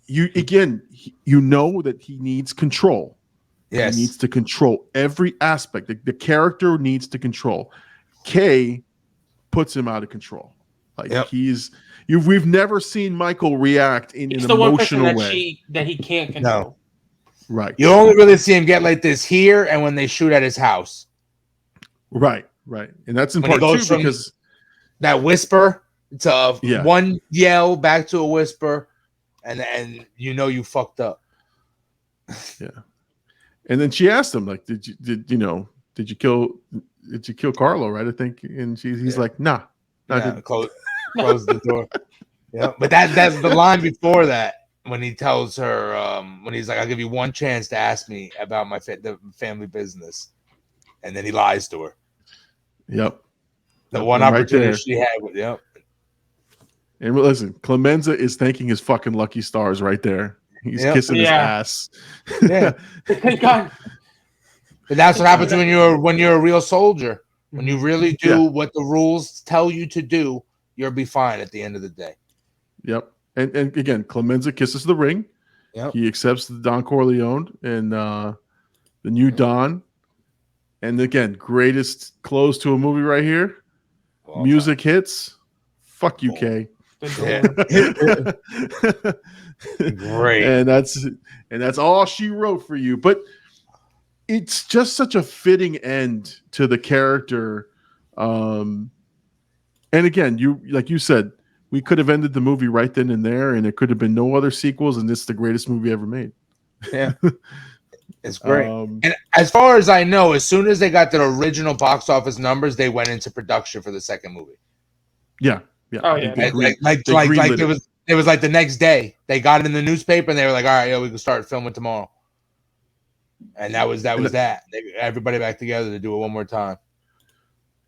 B: you know that he needs control.
C: Yes.
B: He needs to control every aspect. The character needs to control. Kay puts him out of control. Like we've never seen Michael react in an emotional way
D: that he can't control.
C: No.
B: Right.
C: You only really see him get like this here and when they shoot at his house.
B: Right. And that's in part two because
C: that whisper to one yell back to a whisper, and you fucked up.
B: Yeah. And then she asked him, like, did you kill Carlo, right? I think, and he's like, nah.
C: Close the door. Yeah, but that's the line before that when he tells her, when he's like, I'll give you one chance to ask me about the family business, and then he lies to her.
B: Yep.
C: The one opportunity she had with
B: And listen, Clemenza is thanking his fucking lucky stars right there. He's kissing his ass.
C: Yeah.
D: Thank God.
C: But that's what happens when you're a real soldier. When you really do what the rules tell you to do, you'll be fine at the end of the day.
B: Yep. And again, Clemenza kisses the ring.
C: Yep.
B: He accepts the Don Corleone and the new Don. And again, greatest close to a movie right here. Well, music hits. Fuck you, Kay.
C: Great.
B: And that's all she wrote for you. But it's just such a fitting end to the character. And again, like you said, we could have ended the movie right then and there, and it could have been no other sequels, and it's the greatest movie ever made.
C: Yeah. It's great. And as far as I know, as soon as they got their original box office numbers, they went into production for the second movie.
B: Yeah.
D: Oh yeah.
C: Like it was like the next day. They got it in the newspaper and they were like, all right, we can start filming tomorrow. And that was that. Everybody back together to do it one more time.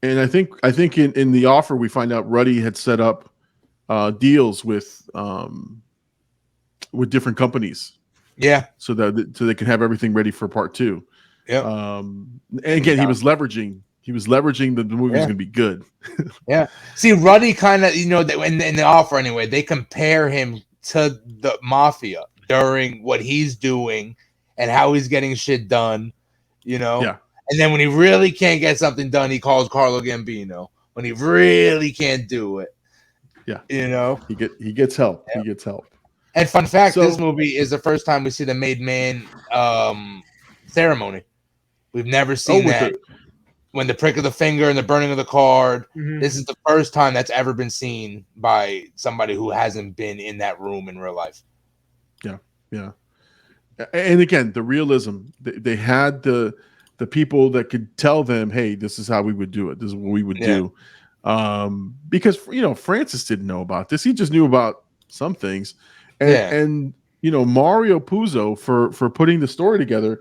B: And I think in the offer we find out Ruddy had set up deals with different companies.
C: Yeah.
B: So they can have everything ready for part 2.
C: Yeah.
B: And again, he was leveraging that the movie was going to be good.
C: Yeah. See, Ruddy kind of, in the offer anyway, they compare him to the mafia during what he's doing and how he's getting shit done, Yeah. And then when he really can't get something done, he calls Carlo Gambino. When he really can't do it.
B: Yeah.
C: He
B: gets help.
C: Yeah.
B: He gets help.
C: And fun fact, this movie is the first time we see the made man ceremony. We've never seen that. When the prick of the finger and the burning of the card. Mm-hmm. This is the first time that's ever been seen by somebody who hasn't been in that room in real life.
B: Yeah. Yeah. And again, the realism. They had the people that could tell them, hey, this is how we would do it. This is what we would do. Because, Francis didn't know about this. He just knew about some things. And Mario Puzo for putting the story together,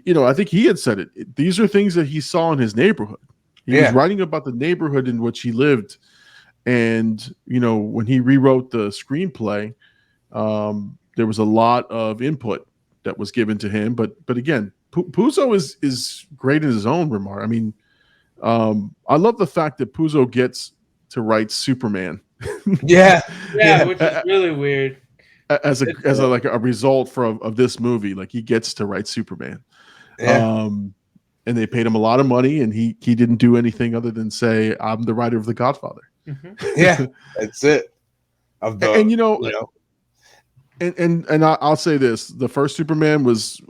B: I think he had said it. These are things that he saw in his neighborhood. He was writing about the neighborhood in which he lived. And, when he rewrote the screenplay, there was a lot of input that was given to him. But again, Puzo is great in his own remark. I mean, I love the fact that Puzo gets to write Superman.
D: Yeah, which is really weird.
B: As a result of this movie, like he gets to write Superman, and they paid him a lot of money, and he didn't do anything other than say, "I'm the writer of The Godfather."
D: Mm-hmm.
C: Yeah, that's it.
B: And I'll say this: the first Superman was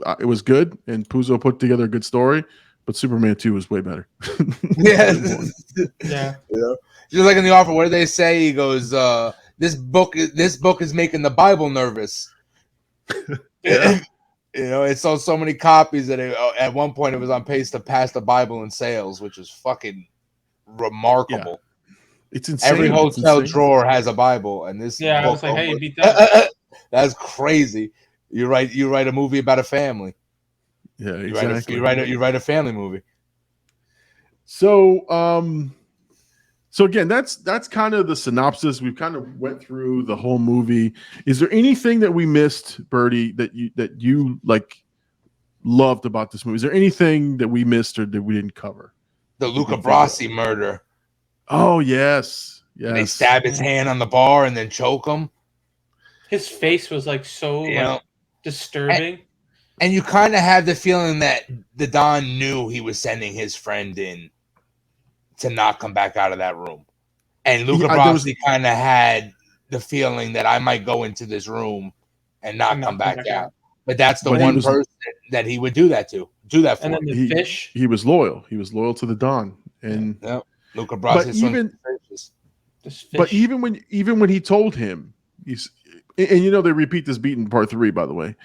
B: good, and Puzo put together a good story, but Superman 2 was way better.
C: Yeah.
D: Yeah.
C: Just like in The Offer, what do they say? He goes, this book is making the Bible nervous.
B: Yeah.
C: It sold so many copies that at one point it was on pace to pass the Bible in sales, which is fucking remarkable.
B: Yeah. It's insane.
C: Every hotel drawer has a Bible, and this
D: Yeah,
C: book
D: I was like, hey, you beat that.
C: That's crazy. You write a movie about a family.
B: Yeah, exactly.
C: You write a family movie.
B: So again, that's kind of the synopsis. We've kind of went through the whole movie. Is there anything that we missed, Birdie, that you like loved about this movie? Is there anything that we missed or that we didn't cover?
C: The Luca Brasi murder.
B: Oh yes.
C: And they stab his hand on the bar and then choke him.
D: His face was like so disturbing.
C: And you kind of have the feeling that the Don knew he was sending his friend in to not come back out of that room. And Luca Brasi kind of had the feeling that I might go into this room and not come back out. But that's the one person that he would do that to. Do that for.
D: And then the fish.
B: He was loyal. He was loyal to the Don. And
C: Luca Brasi.
B: But even when he told him, and they repeat this beat in part 3, by the way.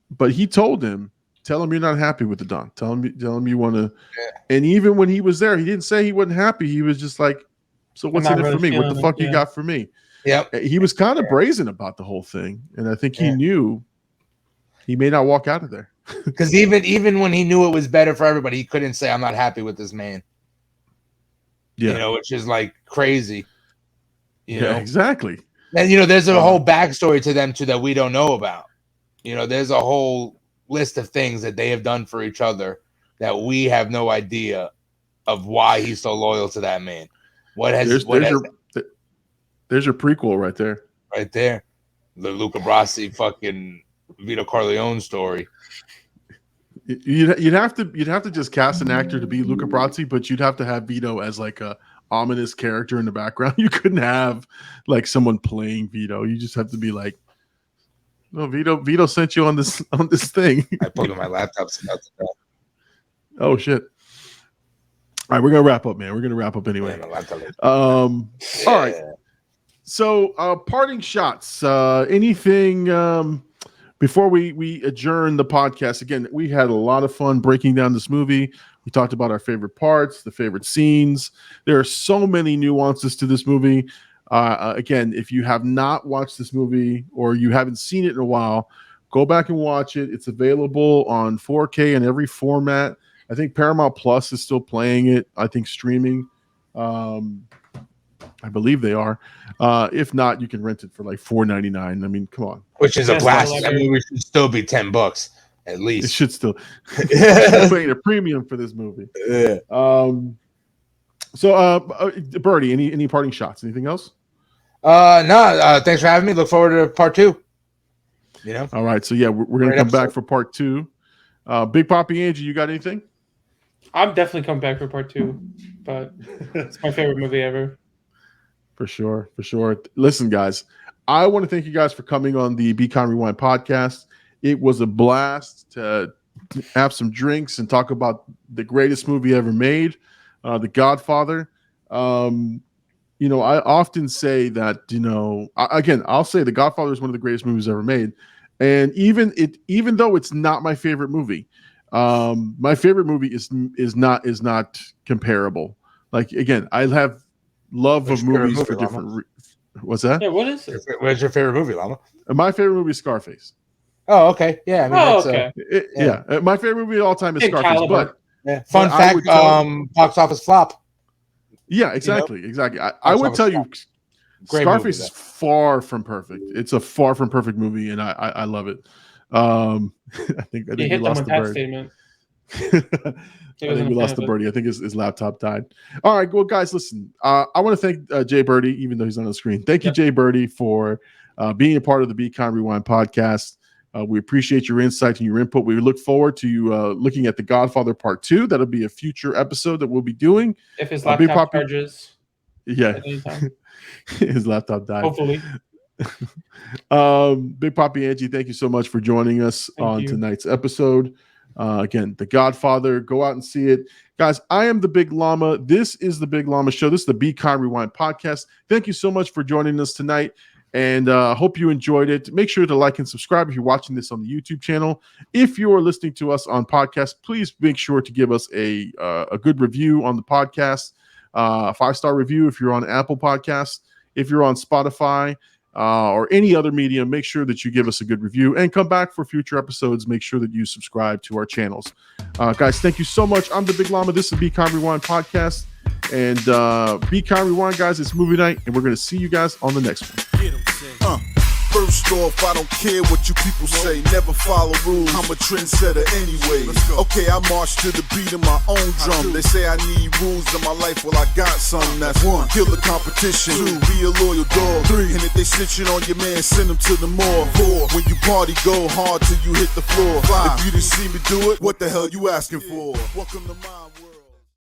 B: But he told him, tell him you're not happy with the Don. Tell him you want to. Yeah. And even when he was there, he didn't say he wasn't happy. He was just like, so what's in it for me? What the fuck you got for me?
C: Yep.
B: He was kind of brazen about the whole thing. And I think he knew he may not walk out of there.
C: Because even when he knew it was better for everybody, he couldn't say, I'm not happy with this man.
B: Yeah.
C: Which is like crazy. You know?
B: Exactly.
C: And, there's a whole backstory to them, too, that we don't know about. There's a whole list of things that they have done for each other that we have no idea of why he's so loyal to that man. There's your prequel right there. Right there. The Luca Brasi fucking Vito Corleone story.
B: You'd have to just cast an actor to be Luca Brasi, but you'd have to have Vito as like a ominous character in the background. You couldn't have like someone playing Vito. You just have to be like, no, Vito sent you on this thing.
C: I plugged in my laptop.
B: Oh shit! All right, we're gonna wrap up, man. We're gonna wrap up anyway. All right. So, parting shots. Anything before we adjourn the podcast? Again, we had a lot of fun breaking down this movie. We talked about our favorite parts, the favorite scenes. There are so many nuances to this movie. Again, if you have not watched this movie or you haven't seen it in a while, go back and watch it. It's available on 4K in every format. I think Paramount Plus is still playing it. I think streaming. I believe they are. If not, you can rent it for like $4.99. I mean, come on.
C: Which is a blast. I mean, it should still be $10 at least.
B: It should still. Paying a premium for this movie.
C: Yeah.
B: So, Birdie, any parting shots? Anything else?
C: No. Thanks for having me. Look forward to part 2.
B: All right. So yeah, we're gonna come back for part 2. BigPapiAngy, you got anything?
D: I'm definitely coming back for part 2, but it's my favorite movie ever.
B: For sure. Listen, guys, I want to thank you guys for coming on the Caan Rewind podcast. It was a blast to have some drinks and talk about the greatest movie ever made, The Godfather. I often say that, I'll say The Godfather is one of the greatest movies ever made. And even though it's not my favorite movie, my favorite movie is not comparable. Like, again, I have love of movies for different what's that?
D: Yeah, what is it?
C: What's your favorite movie, Llama?
B: My favorite movie is Scarface.
C: Oh, okay. Yeah. I mean,
D: okay.
B: Yeah. My favorite movie of all time is Scarface. But
C: fun fact, box office flop.
B: Yeah, exactly. I would tell you, Scarface is far from perfect. It's a far from perfect movie, and I love it. I think we lost the bird.
D: Statement.
B: I think we lost the birdie. I think his laptop died. All right, well, guys, listen. I want to thank J-Birdy, even though he's on the screen. Thank you, J-Birdy, for being a part of the Caan Rewind podcast. We appreciate your insight and your input. We look forward to you looking at The Godfather Part 2. That'll be a future episode that we'll be doing.
D: If his laptop charges.
B: Yeah. His laptop died.
D: Hopefully.
B: BigPapiAngy, thank you so much for joining us on tonight's episode. Again, The Godfather. Go out and see it. Guys, I am the Big Llama. This is the Big Llama Show. This is the Be Kind Rewind podcast. Thank you so much for joining us tonight, and hope you enjoyed it. Make sure to like and subscribe if you're watching this on the YouTube channel. If you are listening to us on podcast, please make sure to give us a good review on the podcast, a 5-star review if you're on Apple Podcasts. If you're on Spotify, or any other medium, make sure that you give us a good review and come back for future episodes. Make sure that you subscribe to our channels. Guys, thank you so much. I'm the Big Llama. This is Be Kind Rewind podcast. And Be Kind Rewind, guys, it's movie night, and we're going to see you guys on the next one.
K: First off, I don't care what you people say. Never follow rules. I'm a trendsetter anyway. Okay, I march to the beat of my own drum. They say I need rules in my life. Well, I got some. That's 1. Kill the competition. 2. Be a loyal dog. 3. And if they snitching on your man, send them to the morgue. 4. When you party, go hard till you hit the floor. 5. If you didn't see me do it, what the hell you asking for? Welcome to my